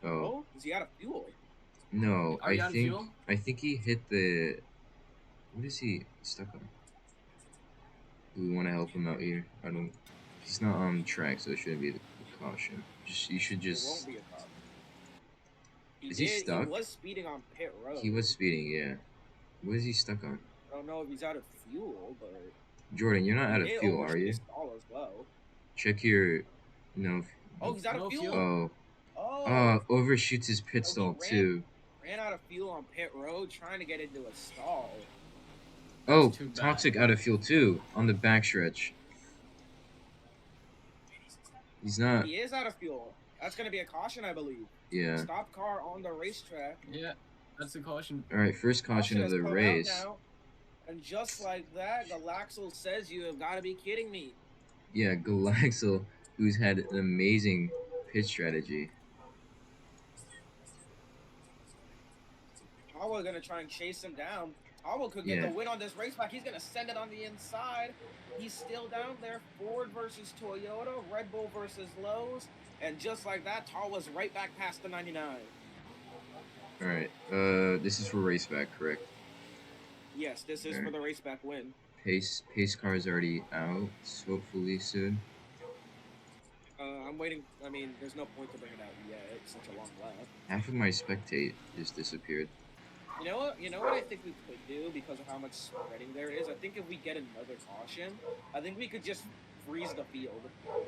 [SPEAKER 1] Oh
[SPEAKER 6] Oh, is he out of fuel?
[SPEAKER 1] no,
[SPEAKER 3] Are you on fuel?
[SPEAKER 1] I think he hit the. What is he stuck on? Do we want to help him out here? I don't. He's not on track, so it shouldn't be the caution. You should
[SPEAKER 6] It
[SPEAKER 1] just.
[SPEAKER 6] won't be a caution.
[SPEAKER 1] Is he stuck?
[SPEAKER 6] He was speeding on pit road.
[SPEAKER 1] He was speeding, yeah. What is he stuck on?
[SPEAKER 6] I don't know if he's out of fuel, but
[SPEAKER 1] Jordan, you're not out of
[SPEAKER 6] he did
[SPEAKER 1] fuel, are
[SPEAKER 6] overshoot
[SPEAKER 1] you?
[SPEAKER 6] his stall as well.
[SPEAKER 1] Check your. No.
[SPEAKER 6] Oh, he's out
[SPEAKER 3] No
[SPEAKER 6] of fuel.
[SPEAKER 3] fuel.
[SPEAKER 6] Oh,
[SPEAKER 1] Overshoots his pit
[SPEAKER 6] So he
[SPEAKER 1] stall
[SPEAKER 6] ran-
[SPEAKER 1] too.
[SPEAKER 6] ran out of fuel on pit road, trying to get into a stall.
[SPEAKER 1] Oh,
[SPEAKER 3] too bad.
[SPEAKER 1] Toxic out of fuel too on the backstretch. He's not.
[SPEAKER 6] He is out of fuel. That's going to be a caution, I believe.
[SPEAKER 1] Yeah.
[SPEAKER 6] Stop car on the racetrack.
[SPEAKER 3] Yeah, that's a caution.
[SPEAKER 1] All right, first caution of
[SPEAKER 6] has
[SPEAKER 1] the
[SPEAKER 6] come out
[SPEAKER 1] race.
[SPEAKER 6] now. And just like that, Galaxel says you have got to be kidding me.
[SPEAKER 1] Yeah, Galaxel, who's had an amazing pitch strategy.
[SPEAKER 6] Tawa going to try and chase him down. Tawa could get the win on this racetrack. He's going to send it on the inside. He's still down there. Ford versus Toyota, Red Bull versus Lowe's. And just like that, Tawa's right back past the 99.
[SPEAKER 1] All right, this is for raceback, correct?
[SPEAKER 6] Yes, this is for the raceback win.
[SPEAKER 1] Pace car is already out, hopefully soon.
[SPEAKER 6] I'm waiting. I mean, there's no point to bring it out yet. It's such a long lap.
[SPEAKER 1] Half of my spectate just disappeared.
[SPEAKER 6] You know what? You know what I think we could do because of how much spreading there is. I think if we get another caution, I think we could just freeze the field,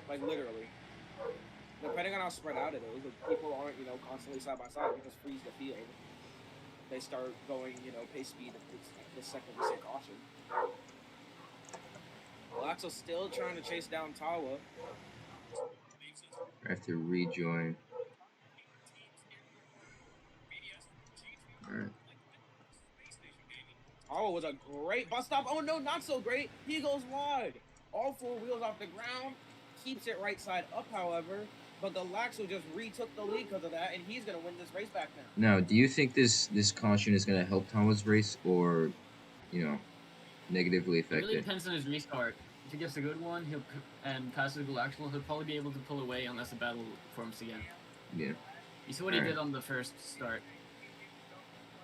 [SPEAKER 6] like literally. Depending on how spread out it is, if people aren't, constantly side by side, we just freeze the field. They start going, pace speed the second we say caution. Galaxel's still trying to chase down Tawa.
[SPEAKER 1] I have to rejoin. Alright.
[SPEAKER 6] Tawa was a great bus stop. Oh no, not so great. He goes wide. All four wheels off the ground. Keeps it right side up, however. But Galaxel just retook the lead because of that, and he's going to win this race back now.
[SPEAKER 1] Now, do you think this caution is going to help Tawa's race or, negatively affect
[SPEAKER 3] It really
[SPEAKER 1] it?
[SPEAKER 3] depends on his restart. If he gets a good one, and passes Galaxel, he'll probably be able to pull away unless the battle forms again.
[SPEAKER 1] Yeah.
[SPEAKER 3] You see what he did on the first start.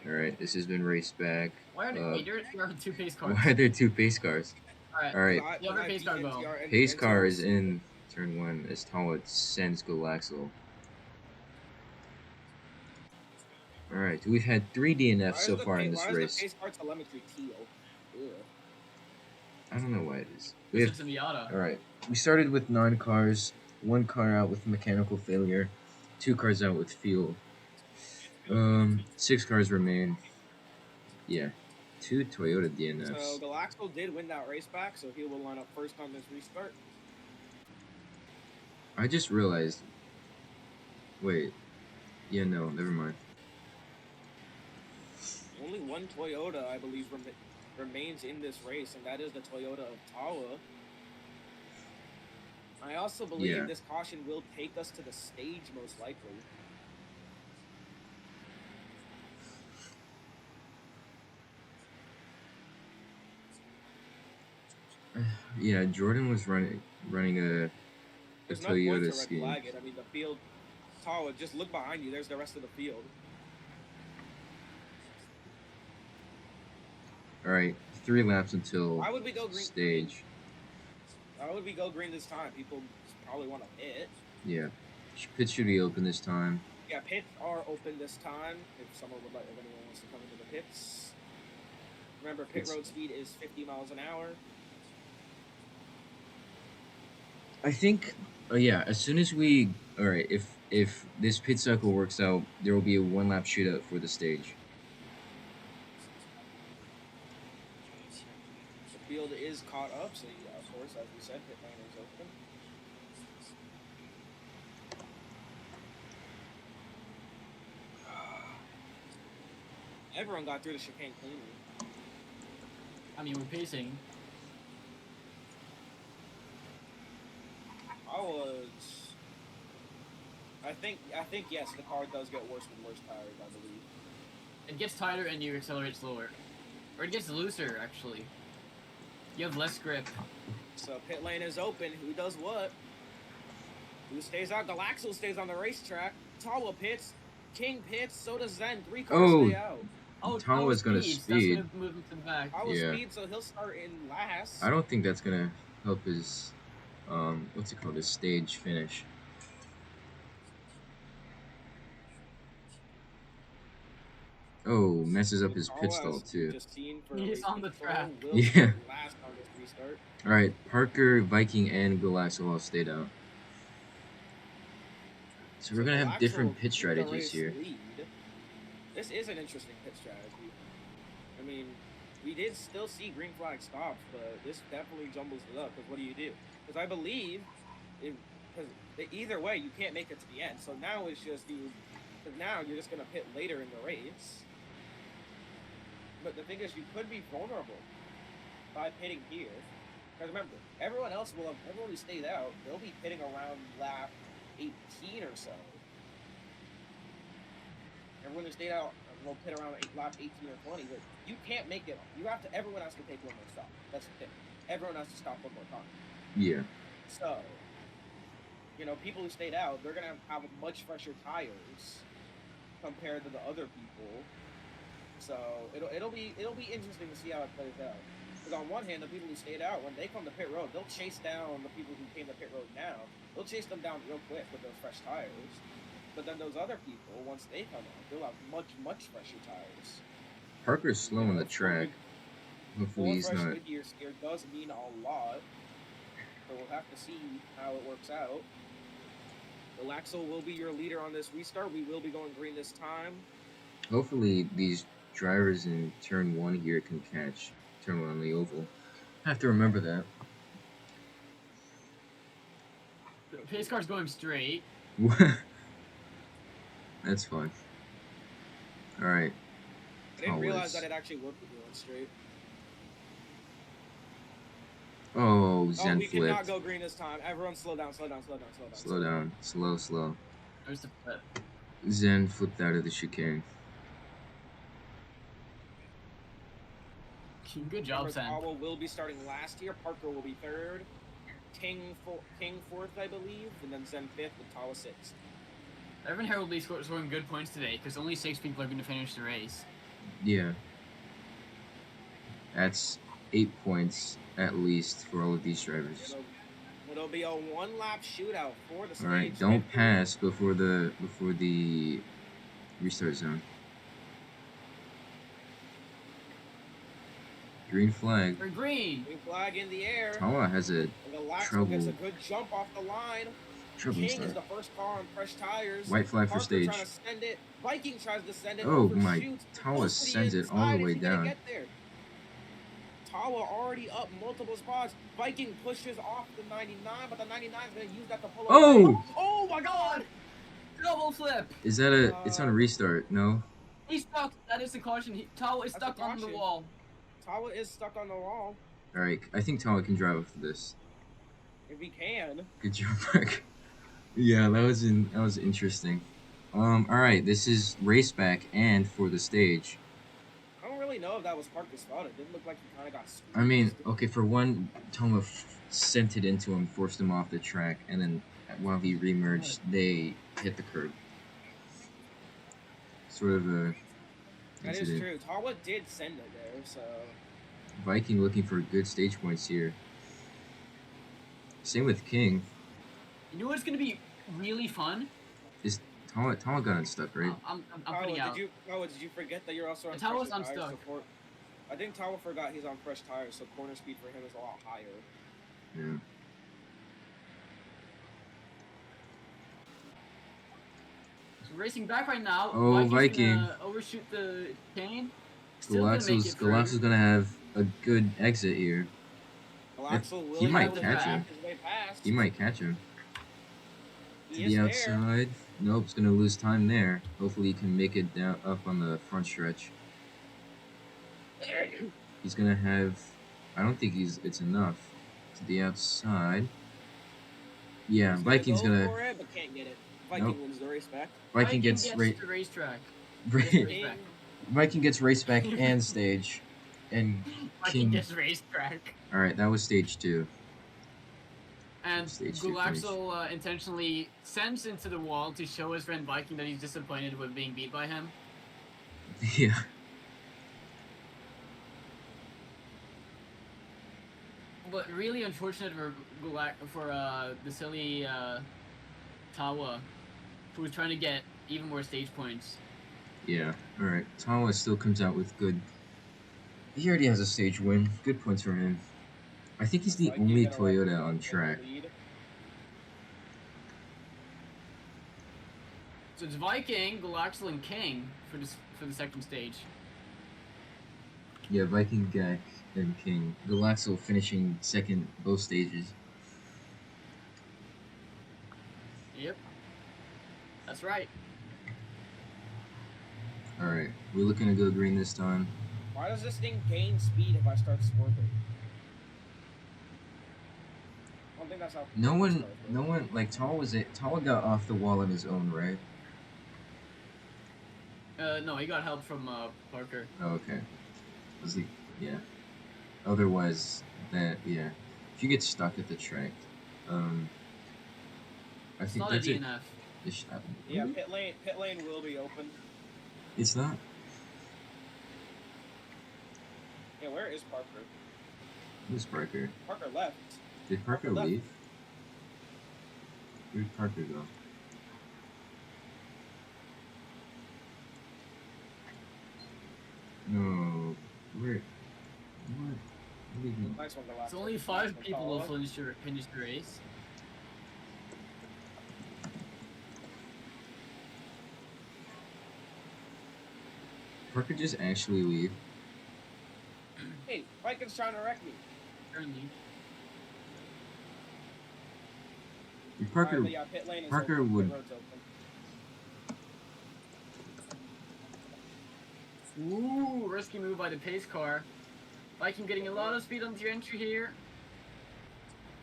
[SPEAKER 1] Alright, this has been race back.
[SPEAKER 3] Why are there are two pace cars?
[SPEAKER 1] Why are there two pace cars?
[SPEAKER 3] Alright. The other pace car go.
[SPEAKER 1] Pace car is in turn 1 as Tawa sends Galaxel. Alright, we've had 3 DNFs so far in this race.
[SPEAKER 6] Why is the pace car telemetry teal? Ugh.
[SPEAKER 1] I don't know why it is.
[SPEAKER 3] It's a Miata.
[SPEAKER 1] Alright, we started with 9 cars, 1 car out with mechanical failure, 2 cars out with fuel. 6 cars remain. Yeah, 2 Toyota DNFs.
[SPEAKER 6] So Galaxel did win that race back, so he will line up first on this restart.
[SPEAKER 1] I just realized. Wait. Yeah, no, never mind.
[SPEAKER 6] Only one Toyota, I believe, remains in this race, and that is the Toyota of Tawa. I also believe this caution will take us to the stage, most likely.
[SPEAKER 1] Yeah, Jordan was running a
[SPEAKER 6] There's no
[SPEAKER 1] Toyota
[SPEAKER 6] point to red
[SPEAKER 1] scheme.
[SPEAKER 6] flag it. I mean, the field, Tawa, just look behind you. There's the rest of the field.
[SPEAKER 1] All right, 3 laps until
[SPEAKER 6] Why would we go green?
[SPEAKER 1] stage.
[SPEAKER 6] Why would we go green this time? People probably want to pit.
[SPEAKER 1] Yeah, pit should be open this time.
[SPEAKER 6] Yeah, pits are open this time. If anyone wants to come into the pits. Remember, pit road speed is 50 miles an hour.
[SPEAKER 1] I think, as soon as we, alright, if this pit cycle works out, there will be a 1 lap shootout for the stage.
[SPEAKER 6] The field is caught up, so yeah, of course, as we said, pit lane is open. Everyone got through the chicane cleanly.
[SPEAKER 3] I mean, we're pacing.
[SPEAKER 6] I think yes, the car does get worse with worse tires, I believe.
[SPEAKER 3] It gets tighter and you accelerate slower. Or it gets looser, actually. You have less grip.
[SPEAKER 6] So pit lane is open. Who does what? Who stays out? Galaxel stays on the racetrack. Tawa pits. King pits. So does Zen. 3 cars stay out.
[SPEAKER 3] Oh,
[SPEAKER 1] Tawa's gonna
[SPEAKER 3] speeds.
[SPEAKER 1] speed.
[SPEAKER 3] That's gonna move him to the back.
[SPEAKER 6] Tawa speed, so he'll start in last.
[SPEAKER 1] I don't think that's gonna help his, what's it called, his stage finish. Oh, messes up his pit stall too.
[SPEAKER 3] He's on the track.
[SPEAKER 1] Yeah.
[SPEAKER 6] Last on this restart.
[SPEAKER 1] All right, Parker, Viking, and Galaxel all stayed out. So we're gonna have different pit strategies here.
[SPEAKER 6] This is an interesting pit strategy. I mean, we did still see green flag stops, but this definitely jumbles it up. Because what do you do? Because I believe if because either way you can't make it to the end. So now it's just you. Because now you're just gonna pit later in the race. But the thing is, you could be vulnerable by pitting here. Because remember, everyone else will have everyone who stayed out. They'll be pitting around lap 18 or so. Everyone who stayed out will pit around lap 18 or 20. But you can't make it. You have to. Everyone has to take one more stop. That's the thing. Everyone has to stop one more time.
[SPEAKER 1] Yeah.
[SPEAKER 6] So, you know, people who stayed out, they're gonna have much fresher tires compared to the other people. So it'll be interesting to see how it plays out. Because on one hand, the people who stayed out, when they come to pit road, they'll chase down the people who came to pit road now. They'll chase them down real quick with those fresh tires. But then those other people, once they come out, they'll have much fresher tires.
[SPEAKER 1] Parker's slow on the track. Hopefully he's
[SPEAKER 6] fresh
[SPEAKER 1] not.
[SPEAKER 6] Goodyears here does mean a lot. So we'll have to see how it works out. Galaxo will be your leader on this restart. We will be going green this time.
[SPEAKER 1] Hopefully these drivers in turn 1 here can catch turn 1 on the oval. I have to remember that.
[SPEAKER 3] The pace car's going straight.
[SPEAKER 1] That's fine. Alright.
[SPEAKER 6] I didn't realize that it actually worked with going straight.
[SPEAKER 1] Oh, Zen
[SPEAKER 6] we
[SPEAKER 1] flipped.
[SPEAKER 6] cannot go green this time. Everyone slow down.
[SPEAKER 1] Slow down. Slow.
[SPEAKER 3] There's the flip.
[SPEAKER 1] Zen flipped out of the chicane.
[SPEAKER 3] Good job, Zen.
[SPEAKER 6] Tawa will be starting last here. Parker will be third. King fourth, I believe. And then Zen fifth and Tawa sixth.
[SPEAKER 3] Evan Harold Lee scoring good points today because only 6 people are going to finish the race.
[SPEAKER 1] Yeah. That's 8 points at least for all of these drivers.
[SPEAKER 6] It'll be a 1-lap shootout for the stage.
[SPEAKER 1] Alright, don't pass before the restart zone. Green flag.
[SPEAKER 3] We're green.
[SPEAKER 6] Green flag in the air.
[SPEAKER 1] Tawa has a
[SPEAKER 6] Galaxo gets a good jump off the line.
[SPEAKER 1] troubling
[SPEAKER 6] King is
[SPEAKER 1] start.
[SPEAKER 6] the first car on fresh tires.
[SPEAKER 1] White flag for
[SPEAKER 6] Parker
[SPEAKER 1] stage.
[SPEAKER 6] trying to send it. Viking tries to send it.
[SPEAKER 1] Oh my,
[SPEAKER 6] overshoots.
[SPEAKER 1] Tawa
[SPEAKER 6] Close to the
[SPEAKER 1] sends it all
[SPEAKER 6] inside.
[SPEAKER 1] the way
[SPEAKER 6] Is he gonna
[SPEAKER 1] down.
[SPEAKER 6] get there? Tawa already up multiple spots. Viking pushes off the 99, but the 99 is going to use that to pull away.
[SPEAKER 1] Oh!
[SPEAKER 6] Oh my god!
[SPEAKER 3] Double flip.
[SPEAKER 1] Is that a? It's on restart. No.
[SPEAKER 3] He's stuck. That is the caution. Tawa is
[SPEAKER 6] That's a
[SPEAKER 3] stuck on the
[SPEAKER 6] caution.
[SPEAKER 3] wall.
[SPEAKER 6] Tawa is stuck on the wall.
[SPEAKER 1] All right, I think Tawa can drive after this.
[SPEAKER 6] If he can.
[SPEAKER 1] Good job, Mark. Yeah, that was interesting. All right, this is race back and for the stage.
[SPEAKER 6] I don't really know if that was Parker's fault. It didn't look like he kind of got squeezed.
[SPEAKER 1] I mean, okay, for one, Toma sent it into him, forced him off the track, and then while he remerged, they hit the curb. Sort of a
[SPEAKER 6] That
[SPEAKER 1] incident.
[SPEAKER 6] is true. Tawa did send it there, so...
[SPEAKER 1] Viking looking for good stage points here. Same with King.
[SPEAKER 3] You know what's going to be really fun?
[SPEAKER 1] Is Tama got unstuck, right?
[SPEAKER 3] I'm putting out.
[SPEAKER 6] Did you forget that you're also on
[SPEAKER 3] Tawa's
[SPEAKER 6] fresh tires?
[SPEAKER 3] unstuck.
[SPEAKER 6] So I think Tawa forgot he's on fresh tires, so corner speed for him is a lot higher.
[SPEAKER 1] Yeah.
[SPEAKER 3] So racing back right now.
[SPEAKER 1] Oh,
[SPEAKER 3] Viking's
[SPEAKER 1] Viking.
[SPEAKER 3] gonna overshoot the chain. Still gonna make it through.
[SPEAKER 1] Galaxo's gonna have a good exit here.
[SPEAKER 6] Galaxo will
[SPEAKER 1] He might
[SPEAKER 6] have
[SPEAKER 1] catch
[SPEAKER 6] to
[SPEAKER 1] him.
[SPEAKER 6] back his way past.
[SPEAKER 1] He might catch him.
[SPEAKER 6] He
[SPEAKER 1] To
[SPEAKER 6] is
[SPEAKER 1] the
[SPEAKER 6] there.
[SPEAKER 1] outside. Nope, it's gonna lose time there. Hopefully he can make it down up on the front stretch. He's gonna have. I don't think it's enough. To the outside. Yeah,
[SPEAKER 6] He's
[SPEAKER 1] Viking's
[SPEAKER 6] go
[SPEAKER 1] gonna.
[SPEAKER 6] for it, but can't get it. Viking
[SPEAKER 1] Nope.
[SPEAKER 6] wins the race back.
[SPEAKER 1] Viking gets
[SPEAKER 3] the racetrack.
[SPEAKER 6] King,
[SPEAKER 1] Viking gets race back and stage, and
[SPEAKER 3] Viking
[SPEAKER 1] King.
[SPEAKER 3] gets racetrack.
[SPEAKER 1] All right, that was stage 2.
[SPEAKER 3] And
[SPEAKER 1] Stage 2
[SPEAKER 3] Gulaxo intentionally sends into the wall to show his friend Viking that he's disappointed with being beat by him.
[SPEAKER 1] Yeah.
[SPEAKER 3] But really unfortunate for the silly Tawa, who was trying to get even more stage points.
[SPEAKER 1] Yeah. All right. Tawa still comes out with good. He already has a stage win. Good points for him. I think he's the
[SPEAKER 6] Viking
[SPEAKER 1] only
[SPEAKER 6] gonna
[SPEAKER 1] Toyota
[SPEAKER 6] run
[SPEAKER 1] on track.
[SPEAKER 6] lead.
[SPEAKER 3] So it's Viking, Gulaxo, and King for the second stage.
[SPEAKER 1] Yeah, Viking, Gak, and King. Galaxo finishing second both stages.
[SPEAKER 3] Yep. That's right.
[SPEAKER 1] Alright, we're looking to go green this time.
[SPEAKER 6] Why does this thing gain speed if I start swerving? I don't think that's how.
[SPEAKER 1] No one, like, Tawa got off the wall on his own, right?
[SPEAKER 3] No, he got help from Parker.
[SPEAKER 1] Oh, okay. Was he? Yeah. Otherwise, yeah. If you get stuck at the track, I
[SPEAKER 3] It's
[SPEAKER 1] think
[SPEAKER 3] not a
[SPEAKER 1] that's it.
[SPEAKER 3] DNF.
[SPEAKER 6] Yeah, pit lane will be open.
[SPEAKER 1] It's not.
[SPEAKER 6] Yeah, where is Parker?
[SPEAKER 1] Who's Parker?
[SPEAKER 6] Parker left.
[SPEAKER 1] Did Parker
[SPEAKER 6] left.
[SPEAKER 1] leave? Where'd Parker go? No. Where? What? What do you mean?
[SPEAKER 6] Nice one, the last
[SPEAKER 3] It's only
[SPEAKER 6] one.
[SPEAKER 3] 5
[SPEAKER 6] Nice one,
[SPEAKER 3] people
[SPEAKER 6] Paolo.
[SPEAKER 3] will finish the race.
[SPEAKER 1] Parker just actually leave.
[SPEAKER 6] Hey, Vikings trying to wreck me.
[SPEAKER 3] Currently.
[SPEAKER 1] Parker.
[SPEAKER 6] Alright, but yeah, pit lane is
[SPEAKER 1] Parker
[SPEAKER 6] open.
[SPEAKER 1] would-
[SPEAKER 6] Pit road's open.
[SPEAKER 3] Ooh, risky move by the pace car. Viking getting a lot of speed on the entry here.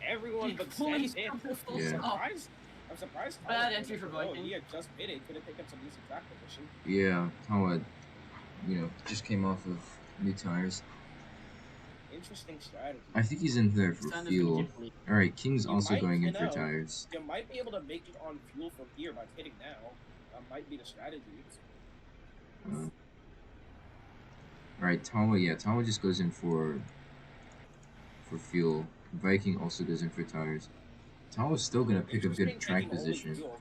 [SPEAKER 6] Everyone
[SPEAKER 3] He
[SPEAKER 6] but
[SPEAKER 3] fully
[SPEAKER 6] Zen
[SPEAKER 3] stopped the full
[SPEAKER 1] Yeah.
[SPEAKER 3] stop.
[SPEAKER 6] I'm surprised.
[SPEAKER 3] Bad
[SPEAKER 6] Tyler
[SPEAKER 3] entry for
[SPEAKER 6] didn't go.
[SPEAKER 3] Viking.
[SPEAKER 6] He had just pitted. Could have taken some decent track position.
[SPEAKER 1] Yeah, Tawa, just came off of new tires.
[SPEAKER 6] Interesting strategy.
[SPEAKER 1] I think he's in there for
[SPEAKER 3] Standard
[SPEAKER 1] fuel.
[SPEAKER 3] Kiwi.
[SPEAKER 1] Alright, King's
[SPEAKER 6] You
[SPEAKER 1] also
[SPEAKER 6] might,
[SPEAKER 1] going in
[SPEAKER 6] you
[SPEAKER 1] for
[SPEAKER 6] know.
[SPEAKER 1] tires.
[SPEAKER 6] You might be able to make it on fuel from here by pitting now. That might be the strategy.
[SPEAKER 1] Alright, Tawa just goes in for fuel. Viking also goes in for tires. Tawa's still gonna pick a good
[SPEAKER 6] Interesting
[SPEAKER 1] track
[SPEAKER 6] taking only
[SPEAKER 1] position.
[SPEAKER 6] fuel.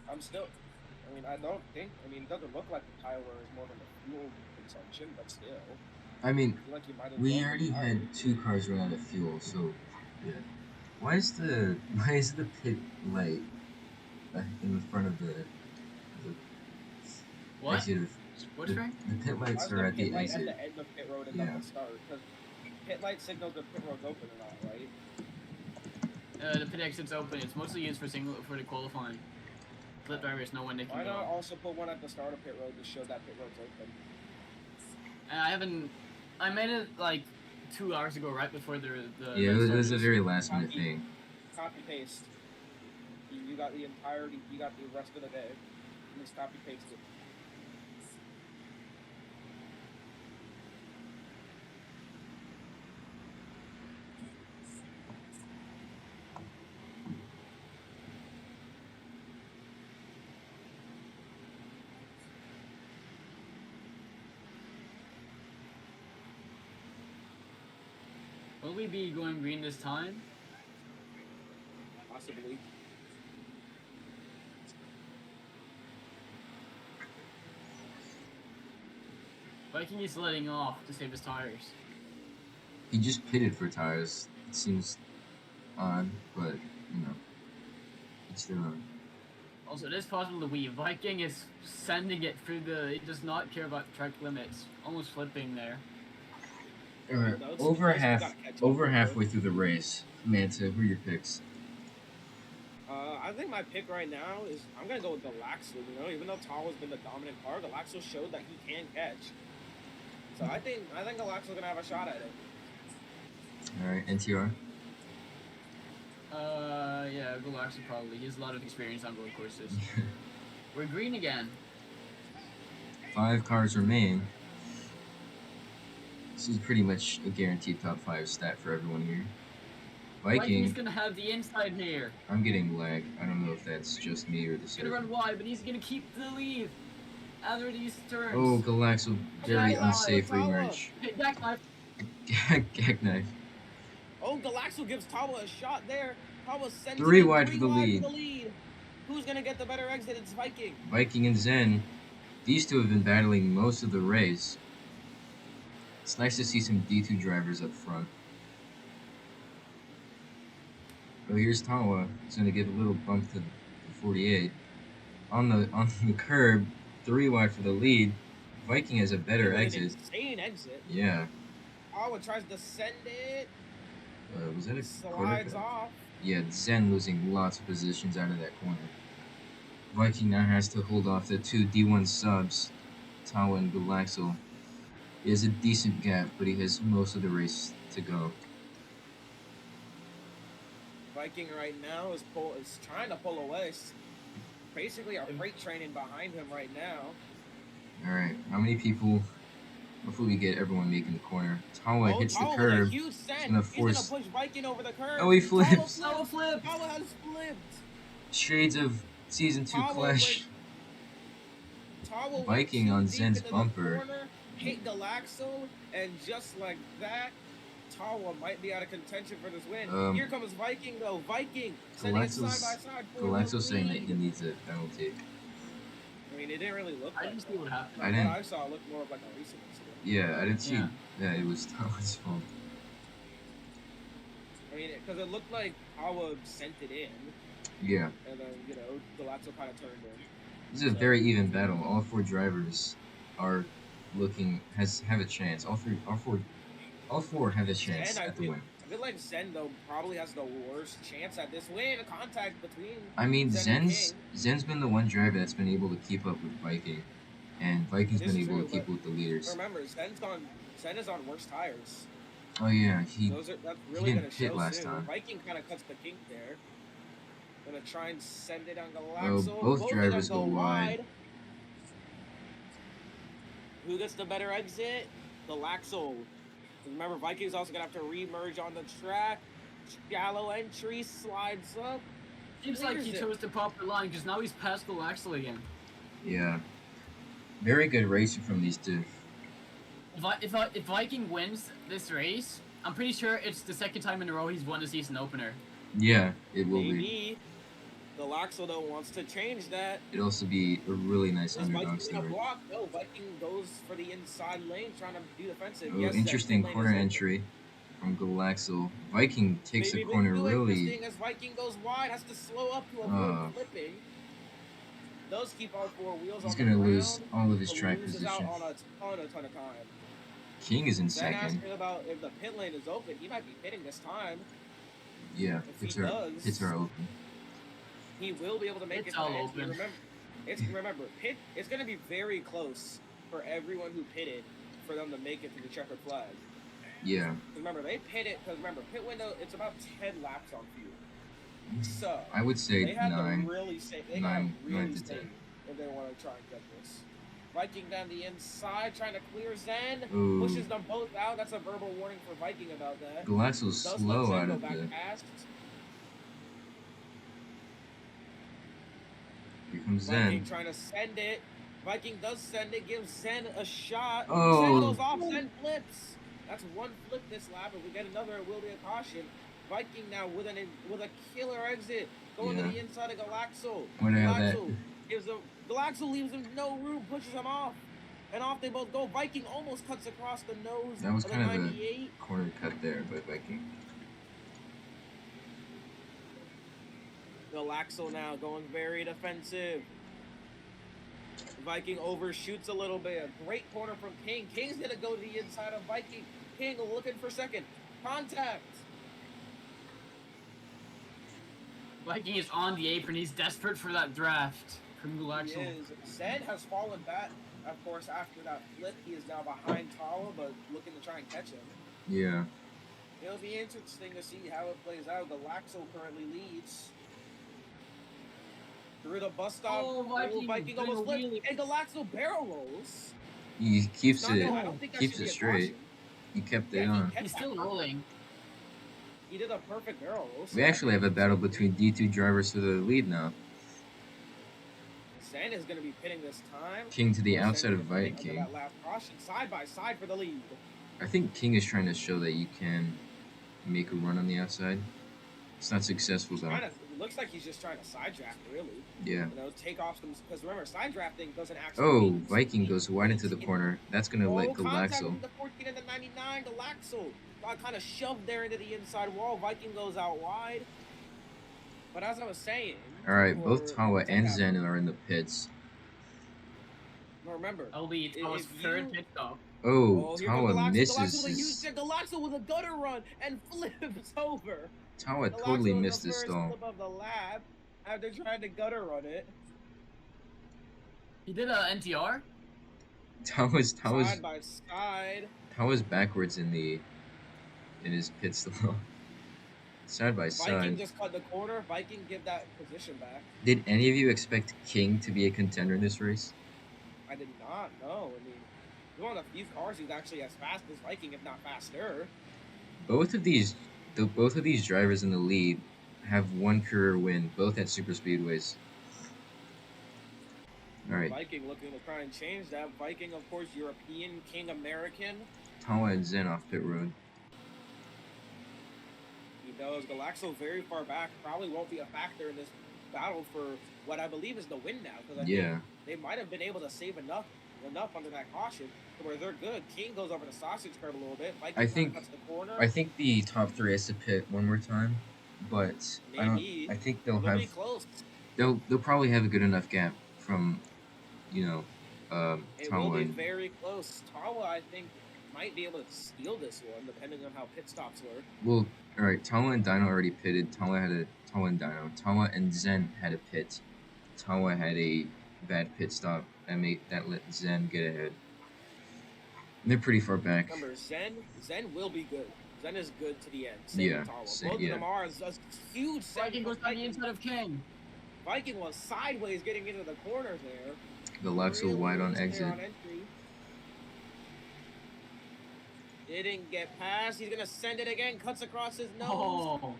[SPEAKER 6] I'm still. I mean, I don't think. I mean, it doesn't look like the tire wear is more than the fuel consumption, but still.
[SPEAKER 1] I mean,
[SPEAKER 6] I feel like you might as
[SPEAKER 1] we
[SPEAKER 6] well
[SPEAKER 1] already
[SPEAKER 6] go
[SPEAKER 1] had
[SPEAKER 6] tires.
[SPEAKER 1] 2 cars run out of fuel, so yeah. Why is the pit light in the front of the
[SPEAKER 3] What?
[SPEAKER 1] exit of
[SPEAKER 3] What's right?
[SPEAKER 1] the pit
[SPEAKER 6] Why
[SPEAKER 1] lights
[SPEAKER 6] is
[SPEAKER 1] are
[SPEAKER 6] the
[SPEAKER 1] at
[SPEAKER 6] pit
[SPEAKER 1] the
[SPEAKER 6] light
[SPEAKER 1] exit.
[SPEAKER 6] at the end of pit road and
[SPEAKER 1] Yeah.
[SPEAKER 6] not the start? Because pit light signals the pit road's open or not, right?
[SPEAKER 3] The pit exit's open. It's mostly used for the qualifying. Split drivers know when they
[SPEAKER 6] Why
[SPEAKER 3] can
[SPEAKER 6] not
[SPEAKER 3] go.
[SPEAKER 6] also put one at the start of pit road to show that pit road's open?
[SPEAKER 3] I made it like 2 hours ago, right before the
[SPEAKER 1] Yeah,
[SPEAKER 3] race
[SPEAKER 1] it was a
[SPEAKER 3] started.
[SPEAKER 1] very last minute thing.
[SPEAKER 6] Copy paste. You got the entirety. You got the rest of the day. You just copy paste it.
[SPEAKER 3] Will we be going green this time?
[SPEAKER 6] Possibly.
[SPEAKER 3] Viking is letting off to save his tires.
[SPEAKER 1] He just pitted for tires. It seems odd, but it's their own.
[SPEAKER 3] Also, it is possible to weave. Viking is sending it through the. He does not care about track limits. Almost flipping there.
[SPEAKER 1] Alright,
[SPEAKER 6] No, it's
[SPEAKER 1] over
[SPEAKER 6] because we
[SPEAKER 1] half,
[SPEAKER 6] gotta catch up
[SPEAKER 1] over
[SPEAKER 6] with
[SPEAKER 1] halfway through the race. Manta, who are your picks?
[SPEAKER 6] I think my pick right now is I'm gonna go with Galaxo. Even though Tawa's been the dominant car, Galaxo showed that he can catch. So I think Galaxo's gonna have a shot at it.
[SPEAKER 1] Alright, NTR.
[SPEAKER 3] Yeah, Galaxy probably. He has a lot of experience on road courses. We're green again.
[SPEAKER 1] 5 cars remain. This is pretty much a guaranteed top 5 stat for everyone here.
[SPEAKER 3] Viking's
[SPEAKER 1] Viking,
[SPEAKER 3] gonna have the inside here.
[SPEAKER 1] I'm getting lag. I don't know if that's just me or the
[SPEAKER 3] He's gonna
[SPEAKER 1] server.
[SPEAKER 3] run wide, but he's gonna keep the lead. After these turns.
[SPEAKER 1] Oh, Galaxo, very
[SPEAKER 6] Tawa,
[SPEAKER 1] unsafe
[SPEAKER 6] Tawa.
[SPEAKER 1] remerge.
[SPEAKER 3] Hey, back knife.
[SPEAKER 1] Gag knife.
[SPEAKER 6] Oh, Galaxo gives Tawa a shot there. Tawa sends
[SPEAKER 1] 3
[SPEAKER 6] it in,
[SPEAKER 1] wide
[SPEAKER 6] 3
[SPEAKER 1] for the
[SPEAKER 6] wide
[SPEAKER 1] lead.
[SPEAKER 6] for the lead. Who's gonna get the better exit? It's Viking.
[SPEAKER 1] Viking and Zen, these two have been battling most of the race. It's nice to see some D2 drivers up front. Oh, here's Tawa. He's gonna give a little bump to the 48. On the curb, 3 wide for the lead. Viking has a better
[SPEAKER 6] It was
[SPEAKER 1] exit.
[SPEAKER 6] an insane exit.
[SPEAKER 1] Yeah.
[SPEAKER 6] Tawa tries to send it.
[SPEAKER 1] Was that a corner
[SPEAKER 6] Slides
[SPEAKER 1] cut?
[SPEAKER 6] off.
[SPEAKER 1] Yeah, Zen losing lots of positions out of that corner. Viking now has to hold off the two D1 subs, Tawa and Galaxel. He has a decent gap, but he has most of the race to go.
[SPEAKER 6] Viking right now is trying to pull away. Basically, a freight train behind him right now.
[SPEAKER 1] Alright, how many people? Hopefully we get everyone making the corner. Tawa hits the
[SPEAKER 6] Tawa with a
[SPEAKER 1] curb.
[SPEAKER 6] huge
[SPEAKER 1] He's
[SPEAKER 6] send.
[SPEAKER 1] gonna
[SPEAKER 6] He's
[SPEAKER 1] force.
[SPEAKER 6] gonna push Viking over the curb.
[SPEAKER 1] Oh, he flips.
[SPEAKER 3] Tawa flipped.
[SPEAKER 6] Tawa has flipped.
[SPEAKER 1] Shades of Season 2 Clash.
[SPEAKER 6] Tawa
[SPEAKER 1] Viking on
[SPEAKER 6] went too deep
[SPEAKER 1] Zen's
[SPEAKER 6] into
[SPEAKER 1] bumper.
[SPEAKER 6] the corner, hit Galaxel, and just like that, Tawa might be out of contention for this win. Here comes Viking though. Viking sending it side by side.
[SPEAKER 1] Galaxel's saying that he needs a penalty.
[SPEAKER 6] I mean, it didn't really look.
[SPEAKER 3] I
[SPEAKER 6] like
[SPEAKER 3] didn't see what happened.
[SPEAKER 6] What I saw looked more of like a racing incident.
[SPEAKER 1] Yeah, I didn't see.
[SPEAKER 3] Yeah.
[SPEAKER 1] Yeah, it was Tawa's fault.
[SPEAKER 6] I mean, because it looked like Tawa sent it in.
[SPEAKER 1] Yeah.
[SPEAKER 6] And then Galaxel kind of turned in.
[SPEAKER 1] This is a very even battle. All four drivers are have a chance. All four have a chance
[SPEAKER 6] Zen,
[SPEAKER 1] at the win.
[SPEAKER 6] I feel like Zen though probably has the worst chance at this win. Contact between.
[SPEAKER 1] I mean,
[SPEAKER 6] Zen
[SPEAKER 1] Zen's been the one driver that's been able to keep up with Viking, and Viking's been able to keep up with the leaders.
[SPEAKER 6] Remember, Zen is on worse tires.
[SPEAKER 1] Oh yeah,
[SPEAKER 6] That's really
[SPEAKER 1] didn't
[SPEAKER 6] gonna
[SPEAKER 1] pit
[SPEAKER 6] show
[SPEAKER 1] last
[SPEAKER 6] soon.
[SPEAKER 1] time.
[SPEAKER 6] Viking kind of cuts the kink there. Gonna try and send it on
[SPEAKER 1] Oh,
[SPEAKER 6] Galaxel.
[SPEAKER 1] both drivers go wide.
[SPEAKER 6] Who gets the better exit? Galaxel. Remember, Viking's also gonna have to re-merge on the track. Shallow entry, slides up.
[SPEAKER 3] Seems like he chose the proper line because now he's past Galaxel again.
[SPEAKER 1] Yeah, very good racing from these two.
[SPEAKER 3] If Viking wins this race, I'm pretty sure it's the second time in a row he's won the season opener.
[SPEAKER 1] Yeah, it will be.
[SPEAKER 6] Maybe. Galaxel though wants to change that.
[SPEAKER 1] It'd also be a really nice underdog story.
[SPEAKER 6] Block? No, Viking goes for the inside lane, trying to be defensive.
[SPEAKER 1] Oh,
[SPEAKER 6] Yes,
[SPEAKER 1] interesting
[SPEAKER 6] that
[SPEAKER 1] corner
[SPEAKER 6] lane is
[SPEAKER 1] entry from Galaxel. Viking takes the corner really.
[SPEAKER 6] Interesting as Viking goes wide, has to slow up to avoid flipping. Does keep all four wheels
[SPEAKER 1] He's
[SPEAKER 6] on
[SPEAKER 1] gonna
[SPEAKER 6] the ground,
[SPEAKER 1] lose all of his
[SPEAKER 6] but
[SPEAKER 1] track
[SPEAKER 6] loses
[SPEAKER 1] position.
[SPEAKER 6] out on a ton of time.
[SPEAKER 1] King is in
[SPEAKER 6] Then
[SPEAKER 1] second.
[SPEAKER 6] asking about if the pit lane is open, he might be pitting this time.
[SPEAKER 1] Yeah,
[SPEAKER 6] If he does,
[SPEAKER 1] pits are open.
[SPEAKER 6] he will be able to make
[SPEAKER 3] It's
[SPEAKER 6] it.
[SPEAKER 3] all
[SPEAKER 6] to the end.
[SPEAKER 3] open.
[SPEAKER 6] Remember, pit. It's going to be very close for everyone who pitted for them to make it to the checkered flag.
[SPEAKER 1] Yeah.
[SPEAKER 6] Remember, they pit it because remember, pit window. It's about 10 laps on fuel. So
[SPEAKER 1] I would say
[SPEAKER 6] they have
[SPEAKER 1] 9.
[SPEAKER 6] to really stay. They
[SPEAKER 1] nine
[SPEAKER 6] got to really
[SPEAKER 1] to
[SPEAKER 6] stay
[SPEAKER 1] 10.
[SPEAKER 6] if they want to try and get this. Viking down the inside, trying to clear Zen.
[SPEAKER 1] Ooh.
[SPEAKER 6] Pushes them both out. That's a verbal warning for Viking about that.
[SPEAKER 1] Galaxel's
[SPEAKER 6] Does
[SPEAKER 1] slow
[SPEAKER 6] let Zen
[SPEAKER 1] out
[SPEAKER 6] go
[SPEAKER 1] of
[SPEAKER 6] back
[SPEAKER 1] the.
[SPEAKER 6] past.
[SPEAKER 1] Here comes
[SPEAKER 6] Viking
[SPEAKER 1] Zen.
[SPEAKER 6] trying to send it. Viking does send it, gives Zen a shot.
[SPEAKER 1] Oh.
[SPEAKER 6] Zen goes off, Zen flips. That's one flip this lap. If we get another, it will be a caution. Viking now with a killer exit. Going to the inside of Galaxel.
[SPEAKER 1] Wonder how that.
[SPEAKER 6] Galaxel leaves him no room, pushes him off. And off they both go. Viking almost cuts across the nose
[SPEAKER 1] That was
[SPEAKER 6] of the
[SPEAKER 1] kind of
[SPEAKER 6] 98.
[SPEAKER 1] a corner cut there by Viking.
[SPEAKER 6] Galaxel now going very defensive. Viking overshoots a little bit. A great corner from King. King's gonna go to the inside of Viking. King looking for second. Contact.
[SPEAKER 3] Viking is on the apron. He's desperate for that draft from Galaxel.
[SPEAKER 6] Zen has fallen back, of course, after that flip. He is now behind Tawa, but looking to try and catch him.
[SPEAKER 1] Yeah.
[SPEAKER 6] It'll be interesting to see how it plays out. Galaxel currently leads. Through the bus stop.
[SPEAKER 3] Oh, Viking
[SPEAKER 6] almost flipped.
[SPEAKER 3] wheelie.
[SPEAKER 6] And Galaxel barrel rolls.
[SPEAKER 1] He keeps
[SPEAKER 6] I
[SPEAKER 1] it
[SPEAKER 6] don't think that should be a
[SPEAKER 1] straight.
[SPEAKER 6] caution.
[SPEAKER 1] He kept
[SPEAKER 6] Yeah,
[SPEAKER 1] it
[SPEAKER 6] he
[SPEAKER 1] on.
[SPEAKER 6] kept
[SPEAKER 3] He's
[SPEAKER 6] that
[SPEAKER 3] still
[SPEAKER 6] barrel.
[SPEAKER 3] rolling.
[SPEAKER 6] He did a perfect barrel roll.
[SPEAKER 1] We actually have a battle between D2 drivers for the lead now.
[SPEAKER 6] Zen is going to be pitting this time.
[SPEAKER 1] King to the
[SPEAKER 6] Zen
[SPEAKER 1] outside of
[SPEAKER 6] is pitting under
[SPEAKER 1] Viking.
[SPEAKER 6] that last caution, side by side for the lead.
[SPEAKER 1] I think King is trying to show that you can make a run on the outside. It's not successful though.
[SPEAKER 6] It looks like he's just trying to side draft, really.
[SPEAKER 1] Yeah.
[SPEAKER 6] Take off some. Because remember, side drafting doesn't actually.
[SPEAKER 1] Oh,
[SPEAKER 6] mean-
[SPEAKER 1] Viking goes wide into the corner. That's gonna let
[SPEAKER 6] contact
[SPEAKER 1] Galaxel.
[SPEAKER 6] from the 14 and the 99. Galaxel got kind of shoved there into the inside wall. Viking goes out wide. But as I was saying.
[SPEAKER 1] All right, both Tawa
[SPEAKER 6] to
[SPEAKER 1] and
[SPEAKER 6] have-
[SPEAKER 1] Zen are in the pits.
[SPEAKER 6] Remember,
[SPEAKER 3] That'll be Tawa's
[SPEAKER 6] If
[SPEAKER 3] third
[SPEAKER 6] you-
[SPEAKER 3] pit stop.
[SPEAKER 1] Oh,
[SPEAKER 6] Here comes
[SPEAKER 1] Tawa
[SPEAKER 6] Galaxo.
[SPEAKER 1] misses
[SPEAKER 6] Galaxo with a huge
[SPEAKER 1] his.
[SPEAKER 6] check. Galaxo with a gutter run and flips over.
[SPEAKER 1] Tawa
[SPEAKER 6] Galaxo
[SPEAKER 1] totally
[SPEAKER 6] with
[SPEAKER 1] missed
[SPEAKER 6] the
[SPEAKER 1] his
[SPEAKER 6] first
[SPEAKER 1] stall.
[SPEAKER 6] flip of the lap after trying to gutter run it.
[SPEAKER 3] He did a NTR.
[SPEAKER 6] Side by side.
[SPEAKER 1] Tawa's backwards in his pit stall. Side by
[SPEAKER 6] Viking
[SPEAKER 1] side.
[SPEAKER 6] just cut the corner. Viking give that position back.
[SPEAKER 1] Did any of you expect King to be a contender in this race?
[SPEAKER 6] I did not know. I mean, he's one of the few cars who's actually as fast as Viking, if not faster.
[SPEAKER 1] Both of these drivers in the lead have one career win, both at super speedways. All right,
[SPEAKER 6] Viking looking to try and change that. Viking, of course, European, King American.
[SPEAKER 1] Tawa and Zen off pit road.
[SPEAKER 6] He knows Galaxo very far back. Probably won't be a factor in this battle for what I believe is the win now. Because I think they might have been able to save enough under that caution to where they're good. King goes over the sausage curb a little bit. Viking cuts the corner.
[SPEAKER 1] I think the top three has to pit one more time, but
[SPEAKER 6] Maybe.
[SPEAKER 1] I think
[SPEAKER 6] They'll be close.
[SPEAKER 1] They'll probably have a good enough gap from,
[SPEAKER 6] It
[SPEAKER 1] Tawa
[SPEAKER 6] will be
[SPEAKER 1] and
[SPEAKER 6] very close. Tawa, I think, might be able to steal this one, depending on how pit stops work.
[SPEAKER 1] well, all right. Tawa and Dino already pitted. Tawa and Dino. Tawa and Zen had a pit. Tawa had a bad pit stop that let Zen get ahead. And they're pretty far back.
[SPEAKER 6] Remember, Zen will be good. Zen is good to the end. Same with Tawa. Both of them are a huge.
[SPEAKER 3] Viking goes on the inside of King.
[SPEAKER 6] Viking was sideways getting into the corners there.
[SPEAKER 1] Galaxo wide on exit.
[SPEAKER 6] Didn't get past. He's gonna send it again. Cuts across his nose.
[SPEAKER 3] Oh,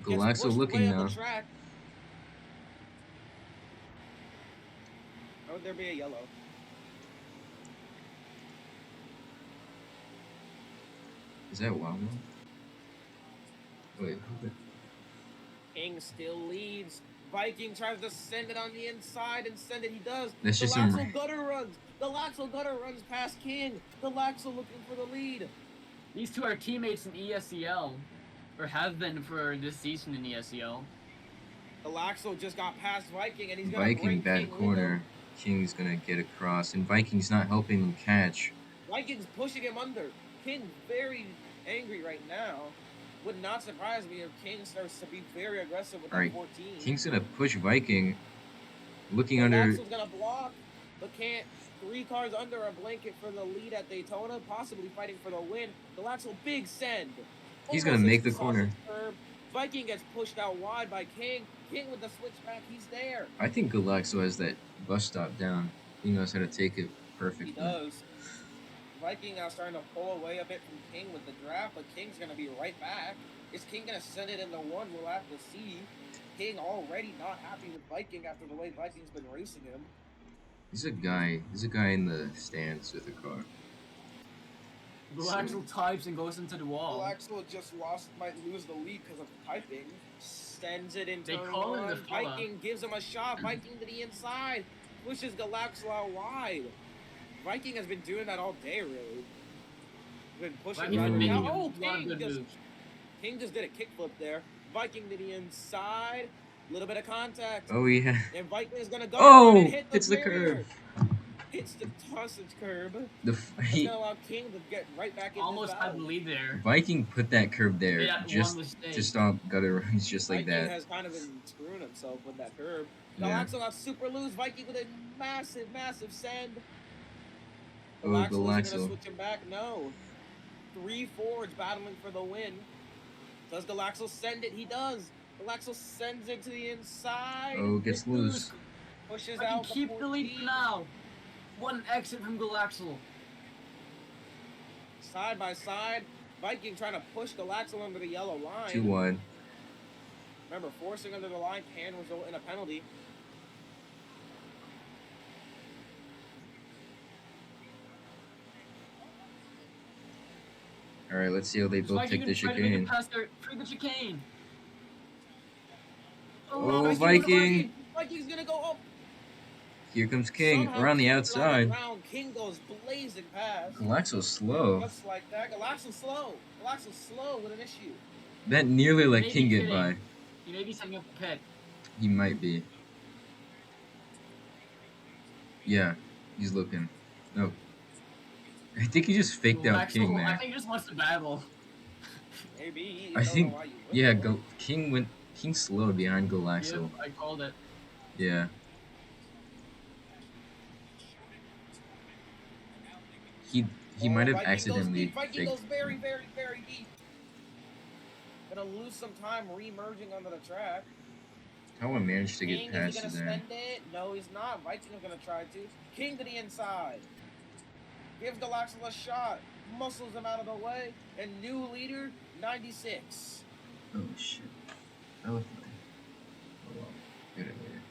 [SPEAKER 1] Galaxo looking now.
[SPEAKER 6] How would there be a yellow?
[SPEAKER 1] Is that Wild One? Wait,
[SPEAKER 6] King still leads. Viking tries to send it on the inside and send it. He does.
[SPEAKER 1] That's just
[SPEAKER 6] Galaxo gutter runs. Galaxo gutter runs past King. Galaxo looking for the lead.
[SPEAKER 3] these two are teammates in ESCL, or have been for this season in ESCL.
[SPEAKER 6] Galaxo just got past Viking and he's gonna
[SPEAKER 1] Viking
[SPEAKER 6] break
[SPEAKER 1] bad
[SPEAKER 6] King
[SPEAKER 1] corner. King's gonna get across, and Viking's not helping him catch.
[SPEAKER 6] Viking's pushing him under. King very angry right now. Would not surprise me if King starts to be very aggressive with that 14.
[SPEAKER 1] King's gonna push Viking. Looking under.
[SPEAKER 6] Galaxo's gonna block, but can't. 3 cars under a blanket for the lead at Daytona, possibly fighting for the win. Galaxo big send.
[SPEAKER 1] He's gonna make the corner.
[SPEAKER 6] Curb. Viking gets pushed out wide by King. King with the switchback, he's there.
[SPEAKER 1] I think Galaxo has that bus stop down. He knows how to take it perfectly.
[SPEAKER 6] He does. Viking now starting to pull away a bit from King with the draft, but King's gonna be right back. Is King gonna send it into one? We'll have to see. King already not happy with Viking after the way Viking's been racing him.
[SPEAKER 1] There's a guy in the stands with a car.
[SPEAKER 3] Galaxo types and goes into the wall.
[SPEAKER 6] Galaxo just might lose the lead because of typing. Sends it into
[SPEAKER 3] They call him the fella.
[SPEAKER 6] Viking gives him a shot. Viking to the inside. Pushes Galaxo out wide. Viking has been doing that all day, really. Been pushing
[SPEAKER 3] Viking's
[SPEAKER 1] been
[SPEAKER 6] Viking
[SPEAKER 3] making
[SPEAKER 6] out.
[SPEAKER 3] a
[SPEAKER 6] Oh,
[SPEAKER 3] lot of good moves.
[SPEAKER 6] King just did a kickflip there. Viking to the inside. Little bit of contact.
[SPEAKER 1] Oh yeah.
[SPEAKER 6] And Viking is gonna go.
[SPEAKER 1] Oh,
[SPEAKER 6] and hit
[SPEAKER 1] hits the
[SPEAKER 6] barrier.
[SPEAKER 1] curb.
[SPEAKER 6] Hits the sausage curb.
[SPEAKER 1] The
[SPEAKER 6] That's gonna allow King to get right back in.
[SPEAKER 3] Almost had the lead there.
[SPEAKER 1] Viking put that curb there
[SPEAKER 3] Yeah,
[SPEAKER 1] just
[SPEAKER 3] one mistake.
[SPEAKER 1] to stop gutter runs just like
[SPEAKER 6] Viking
[SPEAKER 1] that.
[SPEAKER 6] has kind of been screwing himself with that curb.
[SPEAKER 1] Yeah.
[SPEAKER 6] Galaxo got super loose. Viking with a massive, massive send.
[SPEAKER 1] Oh,
[SPEAKER 6] Galaxo is gonna
[SPEAKER 1] Galaxo.
[SPEAKER 6] switch him back. No. 3 Fords battling for the win. Does Galaxo send it? He does. Galaxo sends it to the inside.
[SPEAKER 1] Oh, gets loose.
[SPEAKER 6] Pushes
[SPEAKER 3] I can
[SPEAKER 6] out.
[SPEAKER 3] keep the lead
[SPEAKER 6] 14.
[SPEAKER 3] now. One exit from Galaxo.
[SPEAKER 6] Side by side. Viking trying to push Galaxo under the yellow line.
[SPEAKER 1] 2-1.
[SPEAKER 6] Remember, forcing under the line can result in a penalty.
[SPEAKER 1] All right, let's see how they both
[SPEAKER 3] Viking
[SPEAKER 1] take the
[SPEAKER 3] gonna try to make it
[SPEAKER 1] chicane.
[SPEAKER 3] past through the chicane.
[SPEAKER 1] Oh, Viking!
[SPEAKER 6] Viking's gonna go up.
[SPEAKER 1] Here comes King.
[SPEAKER 6] Somehow
[SPEAKER 1] We're on the
[SPEAKER 6] King's
[SPEAKER 1] outside.
[SPEAKER 6] around. King goes blazing past.
[SPEAKER 1] Galaxo's slow.
[SPEAKER 6] Just like that. Galaxo's slow. Galaxo's slow with an issue.
[SPEAKER 1] That nearly let
[SPEAKER 3] Maybe
[SPEAKER 1] King get
[SPEAKER 3] kidding.
[SPEAKER 1] by.
[SPEAKER 3] He may be setting up a pit.
[SPEAKER 1] He might be. Yeah, he's looking. No. I think he just faked out
[SPEAKER 3] Maxwell,
[SPEAKER 1] King
[SPEAKER 3] I
[SPEAKER 1] there.
[SPEAKER 3] think he just wants to battle.
[SPEAKER 6] Maybe he
[SPEAKER 1] I
[SPEAKER 6] don't
[SPEAKER 1] think,
[SPEAKER 6] know why you would,
[SPEAKER 1] yeah,
[SPEAKER 6] though.
[SPEAKER 1] King slowed behind
[SPEAKER 3] Yep,
[SPEAKER 1] Galaxo.
[SPEAKER 3] I called it.
[SPEAKER 1] Yeah. He might have
[SPEAKER 6] Viking
[SPEAKER 1] accidentally
[SPEAKER 6] goes deep. Viking
[SPEAKER 1] faked.
[SPEAKER 6] goes very, very, very deep. Gonna lose some time re-merging onto the track.
[SPEAKER 1] Tawa managed to get
[SPEAKER 6] King, is he
[SPEAKER 1] past
[SPEAKER 6] gonna
[SPEAKER 1] there.
[SPEAKER 6] spend it? No, he's not. Viking is gonna try to. King to the inside. Gives Galaxo a shot. Muscles him out of the way. And new leader, 96.
[SPEAKER 1] Oh shit. I left my. Oh well. Get it later.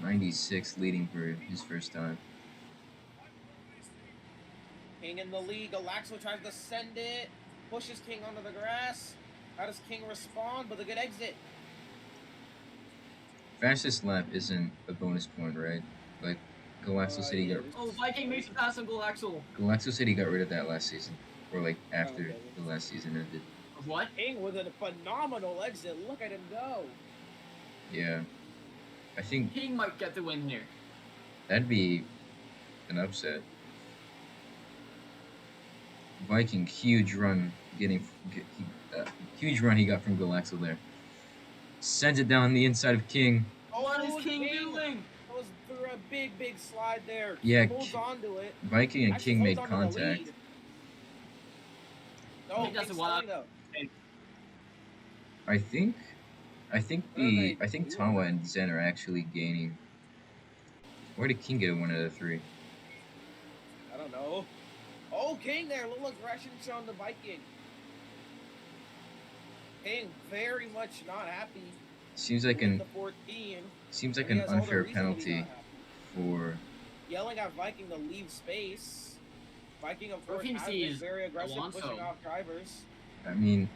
[SPEAKER 1] 96 leading for his first time.
[SPEAKER 6] King in the lead. Galaxo tries to send it. Pushes King onto the grass. How does King respond? With a good exit.
[SPEAKER 1] Fastest lap isn't a bonus point, right? Like Galaxo said he got.
[SPEAKER 3] Oh, Viking makes it past Uncle Axel.
[SPEAKER 1] Galaxo said he got rid of that last season, or like after
[SPEAKER 6] Okay.
[SPEAKER 1] the last season ended.
[SPEAKER 3] What?
[SPEAKER 6] King with a phenomenal exit. Look at him go.
[SPEAKER 1] Yeah. I think
[SPEAKER 3] King might get the win here.
[SPEAKER 1] that'd be an upset. Viking, huge run huge run he got from Galaxo there. Sends it down the inside of King.
[SPEAKER 3] What is King doing?
[SPEAKER 6] Goes through a big, big slide there.
[SPEAKER 1] Yeah,
[SPEAKER 6] Holds on to it.
[SPEAKER 1] Viking and
[SPEAKER 6] Actually
[SPEAKER 1] King
[SPEAKER 6] holds
[SPEAKER 1] made
[SPEAKER 6] on to the
[SPEAKER 1] contact.
[SPEAKER 6] lead.
[SPEAKER 3] I
[SPEAKER 6] No,
[SPEAKER 3] think that's
[SPEAKER 6] King's
[SPEAKER 3] a wild-
[SPEAKER 6] slowing, though.
[SPEAKER 1] I think Tawa and Zen are actually gaining. Where did King get a 1 out of 3?
[SPEAKER 6] I don't know. Oh, King there. Little aggression shown to Viking. King very much not happy.
[SPEAKER 1] Seems like
[SPEAKER 6] with
[SPEAKER 1] an
[SPEAKER 6] the 14.
[SPEAKER 1] seems like
[SPEAKER 6] and he
[SPEAKER 1] an
[SPEAKER 6] has all the
[SPEAKER 1] unfair
[SPEAKER 6] reason to be
[SPEAKER 1] penalty
[SPEAKER 6] not happy.
[SPEAKER 1] for.
[SPEAKER 6] Yelling at Viking to leave space. Viking, of course,
[SPEAKER 3] Viking
[SPEAKER 6] has been
[SPEAKER 3] sees
[SPEAKER 6] very aggressive,
[SPEAKER 3] Alonso.
[SPEAKER 6] pushing off drivers.
[SPEAKER 1] I mean,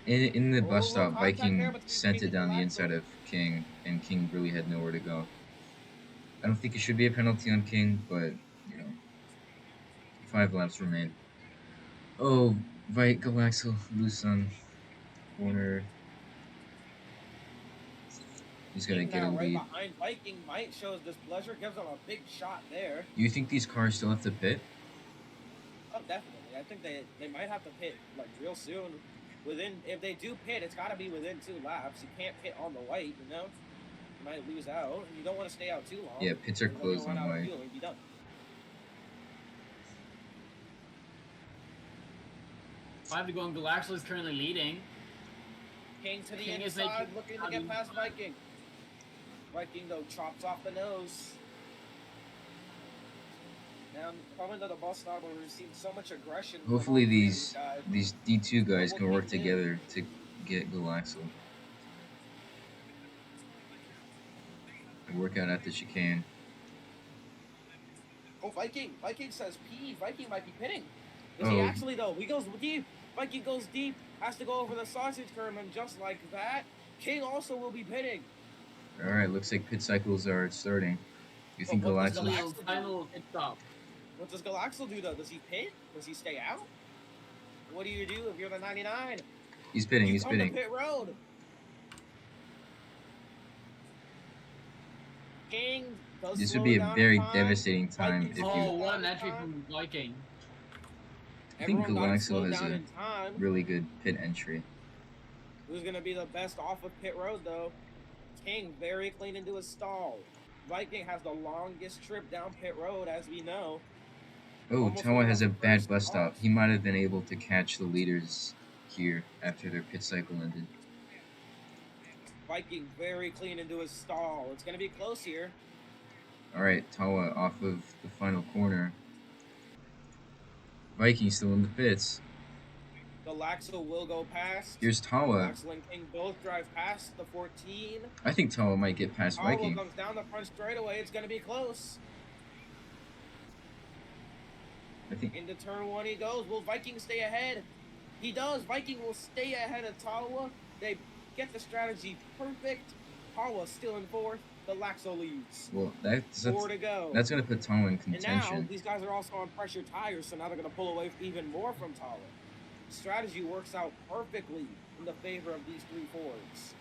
[SPEAKER 1] in the bus
[SPEAKER 6] Oh,
[SPEAKER 1] stop,
[SPEAKER 6] contact there
[SPEAKER 1] Viking
[SPEAKER 6] between
[SPEAKER 1] sent
[SPEAKER 6] King
[SPEAKER 1] it down
[SPEAKER 6] and
[SPEAKER 1] the
[SPEAKER 6] Galaxo.
[SPEAKER 1] inside of King, and King really had nowhere to go. I don't think it should be a penalty on King, but you know, 5 laps remain. Oh, Galaxo loose on corner. He's gonna
[SPEAKER 6] King
[SPEAKER 1] get a
[SPEAKER 6] now right
[SPEAKER 1] lead.
[SPEAKER 6] behind Viking. Might shows displeasure, gives him a big shot there.
[SPEAKER 1] Do you think these cars still have to pit?
[SPEAKER 6] Oh, definitely. I think they might have to pit like real soon. If they do pit, it's got to be within 2 laps. You can't pit on the white, you know. You might lose out, and you don't want to stay out too long.
[SPEAKER 1] Yeah, pits are
[SPEAKER 6] Because then you'll
[SPEAKER 1] closed
[SPEAKER 6] run
[SPEAKER 1] on
[SPEAKER 6] out of
[SPEAKER 1] white.
[SPEAKER 6] fuel and be done.
[SPEAKER 3] 5 to go, and Galaxo is currently leading.
[SPEAKER 6] King to the
[SPEAKER 3] King is
[SPEAKER 6] inside,
[SPEAKER 3] making-
[SPEAKER 6] looking to get past Viking. Viking though chops off the nose. Now coming to the bus stop where we've seen so much aggression. from
[SPEAKER 1] Hopefully
[SPEAKER 6] all three of
[SPEAKER 1] these
[SPEAKER 6] guys.
[SPEAKER 1] these D2 guys can work
[SPEAKER 6] King did.
[SPEAKER 1] together to get Galaxo. Work out at the chicane.
[SPEAKER 6] Oh, Viking says P. Viking might be pitting. Is he
[SPEAKER 1] Oh.
[SPEAKER 6] actually though? He goes deep. Viking goes deep. Has to go over the sausage curve, and just like that, King also will be pitting.
[SPEAKER 1] All right, looks like pit cycles are starting. You think
[SPEAKER 6] what does
[SPEAKER 1] Galaxo?
[SPEAKER 6] Galaxo-
[SPEAKER 3] Final pit stop.
[SPEAKER 6] What does Galaxo do though? Does he pit? Does he stay out? What do you do if you're the 99?
[SPEAKER 1] He's pitting.
[SPEAKER 6] You
[SPEAKER 1] He's
[SPEAKER 6] come to
[SPEAKER 1] pitting.
[SPEAKER 6] pit road. King does
[SPEAKER 1] This
[SPEAKER 6] slow
[SPEAKER 1] would be a
[SPEAKER 6] down
[SPEAKER 1] very
[SPEAKER 6] in time.
[SPEAKER 1] devastating time
[SPEAKER 6] Vikings
[SPEAKER 1] if
[SPEAKER 3] Oh,
[SPEAKER 1] you.
[SPEAKER 3] what an entry from Viking.
[SPEAKER 1] I think
[SPEAKER 6] Everyone got
[SPEAKER 1] Galaxo
[SPEAKER 6] slowed
[SPEAKER 1] has
[SPEAKER 6] down
[SPEAKER 1] a
[SPEAKER 6] in time.
[SPEAKER 1] really good pit entry.
[SPEAKER 6] Who's gonna be the best off of pit road though? King very clean into his stall. Viking has the longest trip down pit road, as we know.
[SPEAKER 1] Oh,
[SPEAKER 6] Almost
[SPEAKER 1] Tawa
[SPEAKER 6] went
[SPEAKER 1] has
[SPEAKER 6] off
[SPEAKER 1] a
[SPEAKER 6] the
[SPEAKER 1] bad
[SPEAKER 6] first
[SPEAKER 1] bus stop.
[SPEAKER 6] off.
[SPEAKER 1] He might have been able to catch the leaders here after their pit cycle ended.
[SPEAKER 6] Viking very clean into his stall. It's gonna be close here.
[SPEAKER 1] All right, Tawa off of the final corner. Viking still in the pits.
[SPEAKER 6] Galaxo will go past.
[SPEAKER 1] Here's Tawa.
[SPEAKER 6] Galaxo and King both drive past the 14.
[SPEAKER 1] I think Tawa might get past
[SPEAKER 6] Tawa
[SPEAKER 1] Viking.
[SPEAKER 6] comes down the front straightaway. It's gonna be close.
[SPEAKER 1] I think
[SPEAKER 6] Into turn 1 he goes. Will Viking stay ahead? He does. Viking will stay ahead of Tawa. They get the strategy perfect. Tawa still in 4th. Galaxo leads.
[SPEAKER 1] well that's
[SPEAKER 6] 4 to go.
[SPEAKER 1] that's gonna put Tawa in
[SPEAKER 6] And now
[SPEAKER 1] contention.
[SPEAKER 6] these guys are also on pressure tires, so now they're gonna pull away even more from Tawa. Strategy works out perfectly in the favor of these 3 Fords.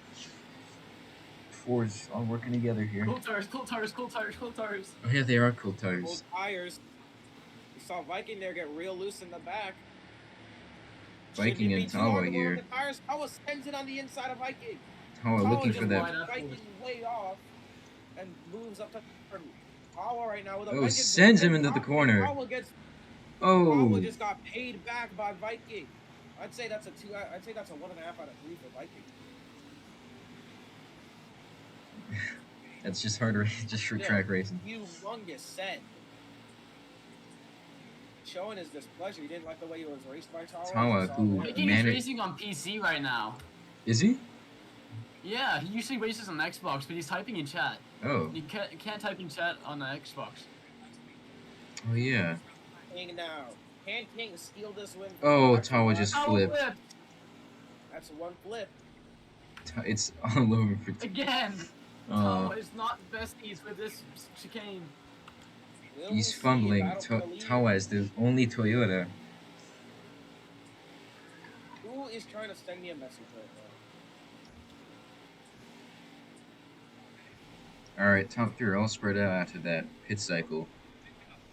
[SPEAKER 1] Fords all working together here.
[SPEAKER 3] Cool tires, cool tires, cool tires, cool tires.
[SPEAKER 1] Oh yeah, they are cool tires.
[SPEAKER 6] Both tires. saw Viking there get real loose in the back.
[SPEAKER 1] Viking and Tawa here.
[SPEAKER 6] The tires. Tawa sends it on the inside of Viking.
[SPEAKER 1] Tawa looking for
[SPEAKER 3] just
[SPEAKER 1] that.
[SPEAKER 3] wide up.
[SPEAKER 6] Viking way off and moves up to Tawa right now with a
[SPEAKER 1] Oh,
[SPEAKER 6] Viking.
[SPEAKER 1] sends him into the corner.
[SPEAKER 6] Tawa
[SPEAKER 1] Oh,
[SPEAKER 6] just got paid back by Viking. I'd say that's a 2. I'd say that's a 1.5 out of 3 for Viking.
[SPEAKER 1] that's just hard, just for track racing.
[SPEAKER 6] Humongous send. Showing his displeasure. He didn't like the way he was raced by Tawa.
[SPEAKER 1] Tawa, who
[SPEAKER 3] Viking is racing on PC right now.
[SPEAKER 1] Is he?
[SPEAKER 3] Yeah, he usually races on Xbox, but he's typing in chat.
[SPEAKER 1] Oh.
[SPEAKER 3] You can't type in chat on the Xbox.
[SPEAKER 1] Oh yeah.
[SPEAKER 6] King now. Can King steal this win?
[SPEAKER 1] Oh, Tawa just flipped.
[SPEAKER 6] That's one flip.
[SPEAKER 1] It's all over for
[SPEAKER 3] Again. Tawa is not besties with this chicane.
[SPEAKER 1] He's fumbling. Tawa is the only Toyota.
[SPEAKER 6] Who is trying to send me a message right now?
[SPEAKER 1] Alright, top 3 are all spread out after that pit cycle.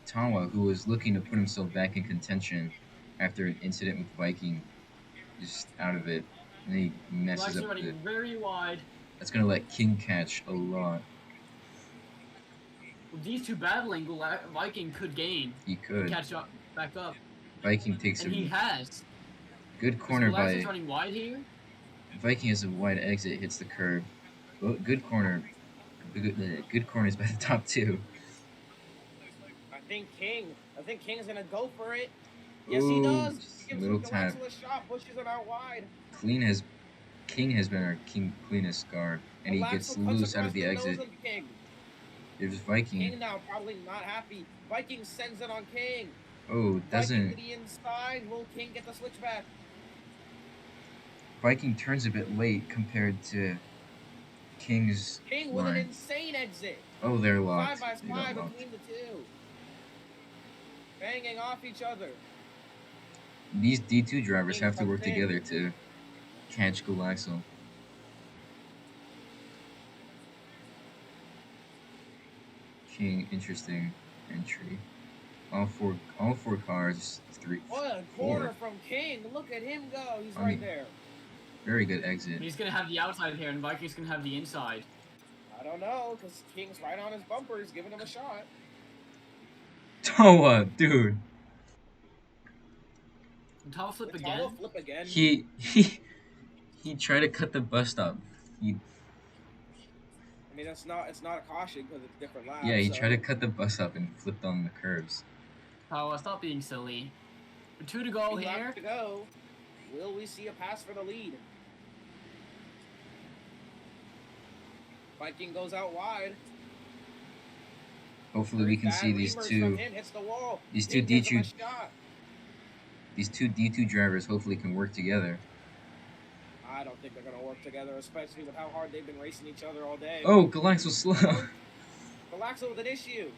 [SPEAKER 1] Tawa, who was looking to put himself back in contention after an incident with Viking, just out of it. And he messes up
[SPEAKER 3] running very wide.
[SPEAKER 1] That's gonna let King catch a lot.
[SPEAKER 3] With these two battling, Viking could gain.
[SPEAKER 1] He could.
[SPEAKER 3] Catch up, back up.
[SPEAKER 1] Viking takes
[SPEAKER 3] and he has.
[SPEAKER 1] Good corner by.
[SPEAKER 3] Is running wide here.
[SPEAKER 1] Viking has a wide exit, hits the curb. Well, good corner. Good corners by the top 2.
[SPEAKER 6] I think King's gonna go for it. Yes, he does. Gives
[SPEAKER 1] little tap.
[SPEAKER 6] A shot, pushes it out wide.
[SPEAKER 1] King has been our cleanest car, and he gets loose out of the exit. There's Viking.
[SPEAKER 6] King now probably not happy. Viking sends it on King.
[SPEAKER 1] Oh, doesn't.
[SPEAKER 6] Viking to the inside. Will King get the switchback?
[SPEAKER 1] Viking turns a bit late compared to King's
[SPEAKER 6] King
[SPEAKER 1] line.
[SPEAKER 6] with an insane exit.
[SPEAKER 1] Oh, they're locked.
[SPEAKER 6] Side by side between the two. Banging off each other.
[SPEAKER 1] These D2 drivers have to work together to catch Galaxel. King, interesting entry. All four cars,
[SPEAKER 6] What a corner from King! Look at him go. He's right there.
[SPEAKER 1] Very good exit.
[SPEAKER 3] He's gonna have the outside here, and Viking's gonna have the inside.
[SPEAKER 6] I don't know, because King's right on his bumper. He's giving him a shot.
[SPEAKER 1] Tawa, dude.
[SPEAKER 3] Tawa flip again.
[SPEAKER 6] Flip again.
[SPEAKER 1] He tried to cut the bus stop.
[SPEAKER 6] I mean, it's not a caution because it's different laps.
[SPEAKER 1] Yeah, he tried to cut the bus up and flipped on the curves.
[SPEAKER 3] Tawa, stop being silly. 2 to go here.
[SPEAKER 6] 2 laps to go. Will we see a pass for the lead? Viking goes out wide.
[SPEAKER 1] Hopefully we can see these two D2 drivers hopefully can work together.
[SPEAKER 6] I don't think they're gonna work together, especially with how hard they've been racing each other all day.
[SPEAKER 1] Oh, Galaxel slow.
[SPEAKER 6] Galaxel with an issue.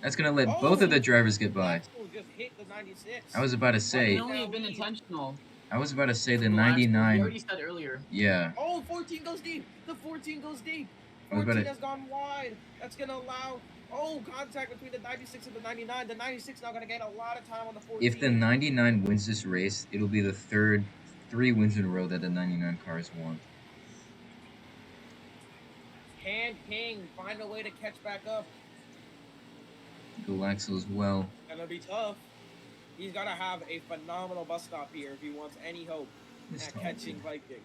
[SPEAKER 1] That's gonna let both of the drivers get by.
[SPEAKER 6] Just hit the 96.
[SPEAKER 1] I was about to say.
[SPEAKER 3] It only have been intentional.
[SPEAKER 1] I was about to say the 99.
[SPEAKER 3] You already said earlier.
[SPEAKER 1] Yeah.
[SPEAKER 6] Oh, 14 goes deep. The 14 goes deep. 14 has gone wide. That's gonna allow. Oh, contact between the 96 and the 99. The 96 now gonna gain a lot of time on the 14.
[SPEAKER 1] If the 99 wins this race, it'll be the third 3 wins in a row that the 99 cars won.
[SPEAKER 6] Can King find a way to catch back up?
[SPEAKER 1] Galaxel as well.
[SPEAKER 6] Gonna be tough. He's gotta have a phenomenal bus stop here if he wants any hope at catching Viking.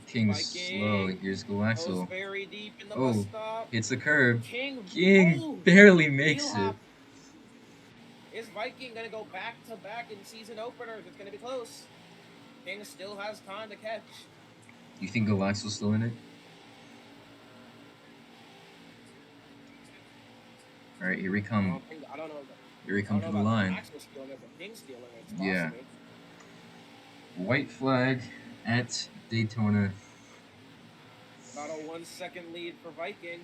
[SPEAKER 1] King's slow. Here's Galaxel.
[SPEAKER 6] Very deep in the bus stop.
[SPEAKER 1] Hits the curb.
[SPEAKER 6] King
[SPEAKER 1] barely makes it.
[SPEAKER 6] Is Viking gonna go back to back in season openers? It's gonna be close. King still has time to catch.
[SPEAKER 1] You think Galaxel's still in it? All right, here we come.
[SPEAKER 6] I don't know.
[SPEAKER 1] Here we come to the line. Yeah. White flag at Daytona.
[SPEAKER 6] About a 1 second lead for Viking.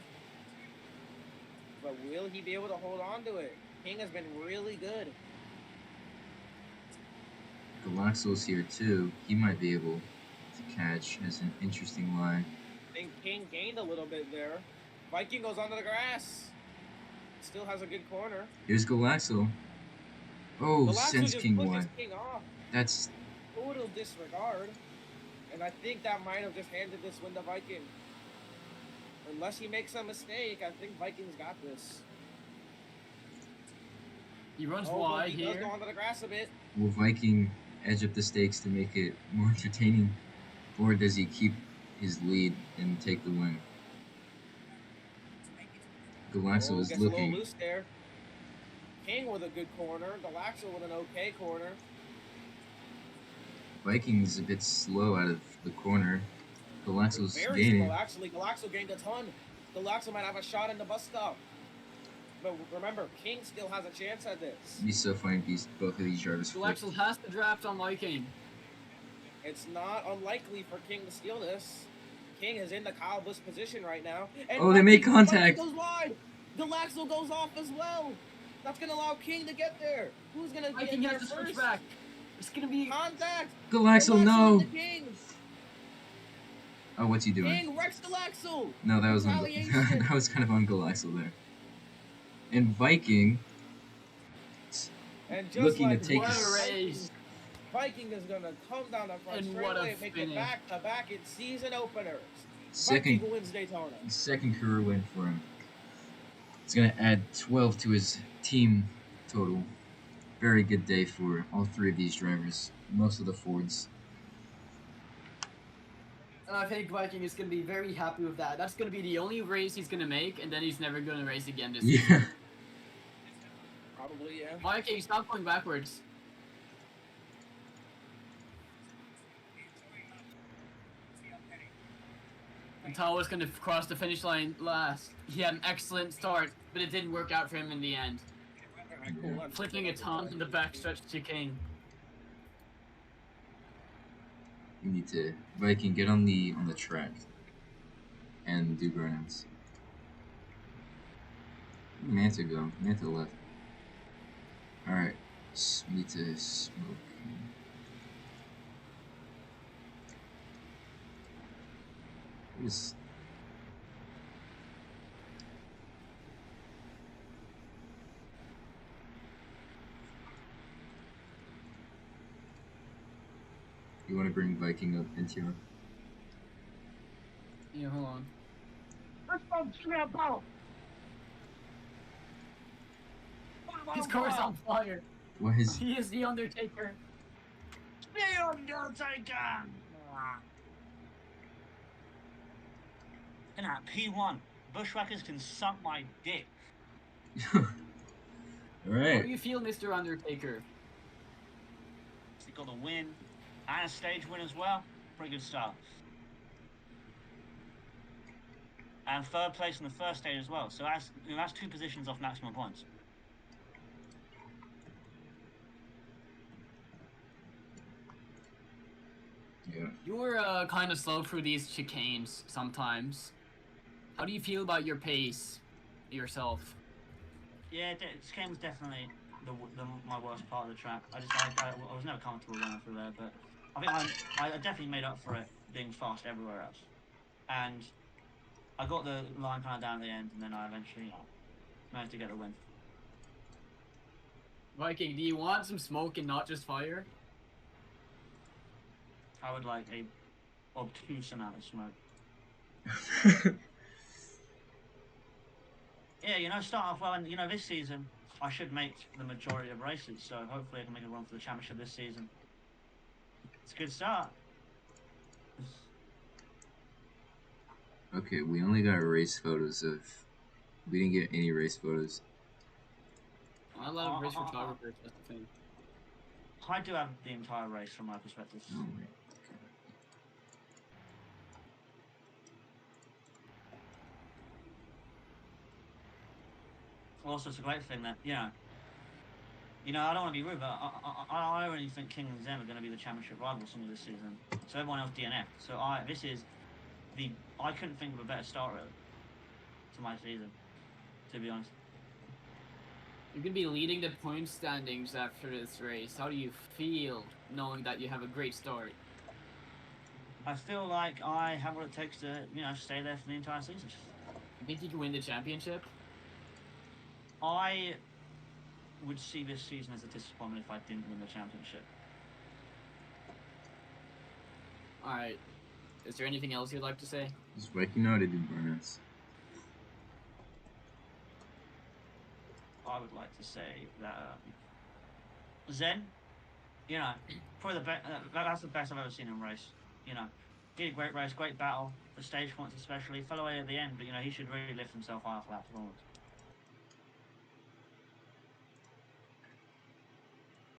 [SPEAKER 6] But will he be able to hold on to it? King has been really good.
[SPEAKER 1] Galaxel's here too. He might be able to catch has an interesting line.
[SPEAKER 6] I think King gained a little bit there. Viking goes onto the grass. Still has a good corner.
[SPEAKER 1] Here's Galaxo. Oh,
[SPEAKER 6] Galaxo
[SPEAKER 1] sends
[SPEAKER 6] just
[SPEAKER 1] King
[SPEAKER 6] pushes
[SPEAKER 1] 1.
[SPEAKER 6] King off.
[SPEAKER 1] That's
[SPEAKER 6] Total disregard. And I think that might have just handed this win to Viking. Unless he makes a mistake, I think Vikings got this.
[SPEAKER 3] He runs
[SPEAKER 6] Oh,
[SPEAKER 3] wide
[SPEAKER 6] he does
[SPEAKER 3] here.
[SPEAKER 6] go onto the grass a bit.
[SPEAKER 1] will Viking edge up the stakes to make it more entertaining, or does he keep his lead and take the win? Galaxo is
[SPEAKER 6] Gets a little
[SPEAKER 1] looking.
[SPEAKER 6] loose there. King with a good corner. Galaxo with an okay corner.
[SPEAKER 1] Viking's a bit slow out of the corner. Galaxo's
[SPEAKER 6] Very
[SPEAKER 1] gaining.
[SPEAKER 6] slow, actually. Galaxo gained a ton. Galaxo might have a shot in the bus stop. But remember, King still has a chance at this.
[SPEAKER 1] It'd be so funny if both of these drivers flip.
[SPEAKER 3] Galaxo has to draft on Viking.
[SPEAKER 6] It's not unlikely for King to steal this. King is in the Kyle Busch position right now. And
[SPEAKER 1] Oh, they make contact.
[SPEAKER 6] Viking goes wide. Galaxo goes off as well. That's going to allow King to get there. Who's going to get
[SPEAKER 3] Viking
[SPEAKER 6] there
[SPEAKER 3] has to switch
[SPEAKER 6] first?
[SPEAKER 3] back. It's gonna be.
[SPEAKER 6] Contact.
[SPEAKER 1] Galaxo,
[SPEAKER 6] Galaxo
[SPEAKER 1] no!
[SPEAKER 6] into King.
[SPEAKER 1] Oh, what's he doing?
[SPEAKER 6] King wrecks Galaxo.
[SPEAKER 1] No, that was on.
[SPEAKER 6] Retaliation.
[SPEAKER 1] That was kind of on Galaxo there. And Viking
[SPEAKER 6] And just
[SPEAKER 1] looking
[SPEAKER 6] like
[SPEAKER 1] to take
[SPEAKER 3] what
[SPEAKER 1] his.
[SPEAKER 3] a race.
[SPEAKER 6] Viking is going to come down the front
[SPEAKER 3] And what a
[SPEAKER 6] straightaway and make it
[SPEAKER 3] finish.
[SPEAKER 6] back-to-back in season openers.
[SPEAKER 1] Second
[SPEAKER 6] Viking wins Daytona.
[SPEAKER 1] second career win for him. It's gonna add 12 to his team total. Very good day for all three of these drivers. Most of the Fords.
[SPEAKER 3] And I think Viking is gonna be very happy with that. That's gonna be the only race he's gonna make, and then he's never gonna race again this season.
[SPEAKER 1] Yeah.
[SPEAKER 6] Probably, yeah.
[SPEAKER 3] Viking, stop going backwards. And Tawa's gonna cross the finish line last. He had an excellent start, but it didn't work out for him in the end.
[SPEAKER 6] Alright, cool. That's-
[SPEAKER 3] Flipping a ton in the backstretch to King.
[SPEAKER 1] We need to Viking get on the track and do burnouts. Where'd Manta go? Manta left. Alright. Need to smoke. What is you want to bring Viking up into your
[SPEAKER 3] Yeah, hold on. His car's on fire.
[SPEAKER 1] what is
[SPEAKER 3] He is the Undertaker.
[SPEAKER 4] The Undertaker! And at P1, Bushwhackers can suck my dick.
[SPEAKER 3] How
[SPEAKER 1] Alright.
[SPEAKER 3] do you feel, Mr. Undertaker?
[SPEAKER 4] He got a win and a stage win as well. Pretty good start. And third place in the first stage as well. So that's 2 positions off maximum points.
[SPEAKER 1] Yeah.
[SPEAKER 3] You were kind of slow through these chicanes sometimes. How do you feel about your pace yourself?
[SPEAKER 4] Yeah, this game was definitely my worst part of the track. I was never comfortable going through there, but I think I definitely made up for it being fast everywhere else. And I got the line kind of down at the end, and then I eventually managed to get the win.
[SPEAKER 3] Viking, do you want some smoke and not just fire?
[SPEAKER 4] I would like a obtuse amount of smoke. Yeah, you know, start off well, and you know, this season I should make the majority of races, so hopefully I can make a run for the championship this season. It's a good start.
[SPEAKER 1] Okay, we only got race photos of. We didn't get any race photos.
[SPEAKER 3] I love race photographers, that's the thing.
[SPEAKER 4] I do have the entire race from my perspective.
[SPEAKER 1] Oh my.
[SPEAKER 4] Also, it's a great thing that, you know, I don't want to be rude, but I only think King and Zen are going to be the championship rivals some of this season. So everyone else DNF. So I couldn't think of a better start really to my season, to be honest.
[SPEAKER 3] You're gonna be leading the point standings after this race. How do you feel knowing that you have a great start?
[SPEAKER 4] I feel like I have what it takes to, stay there for the entire season.
[SPEAKER 3] You think you can win the championship?
[SPEAKER 4] I would see this season as a disappointment if I didn't win the championship.
[SPEAKER 3] All right. Is there anything else you'd like to say?
[SPEAKER 1] Just working out it in Barnes.
[SPEAKER 4] I would like to say that Zen, probably that's the best I've ever seen him race. He had a great race, great battle, the stage points especially. Fell away at the end, but he should really lift himself high for that performance.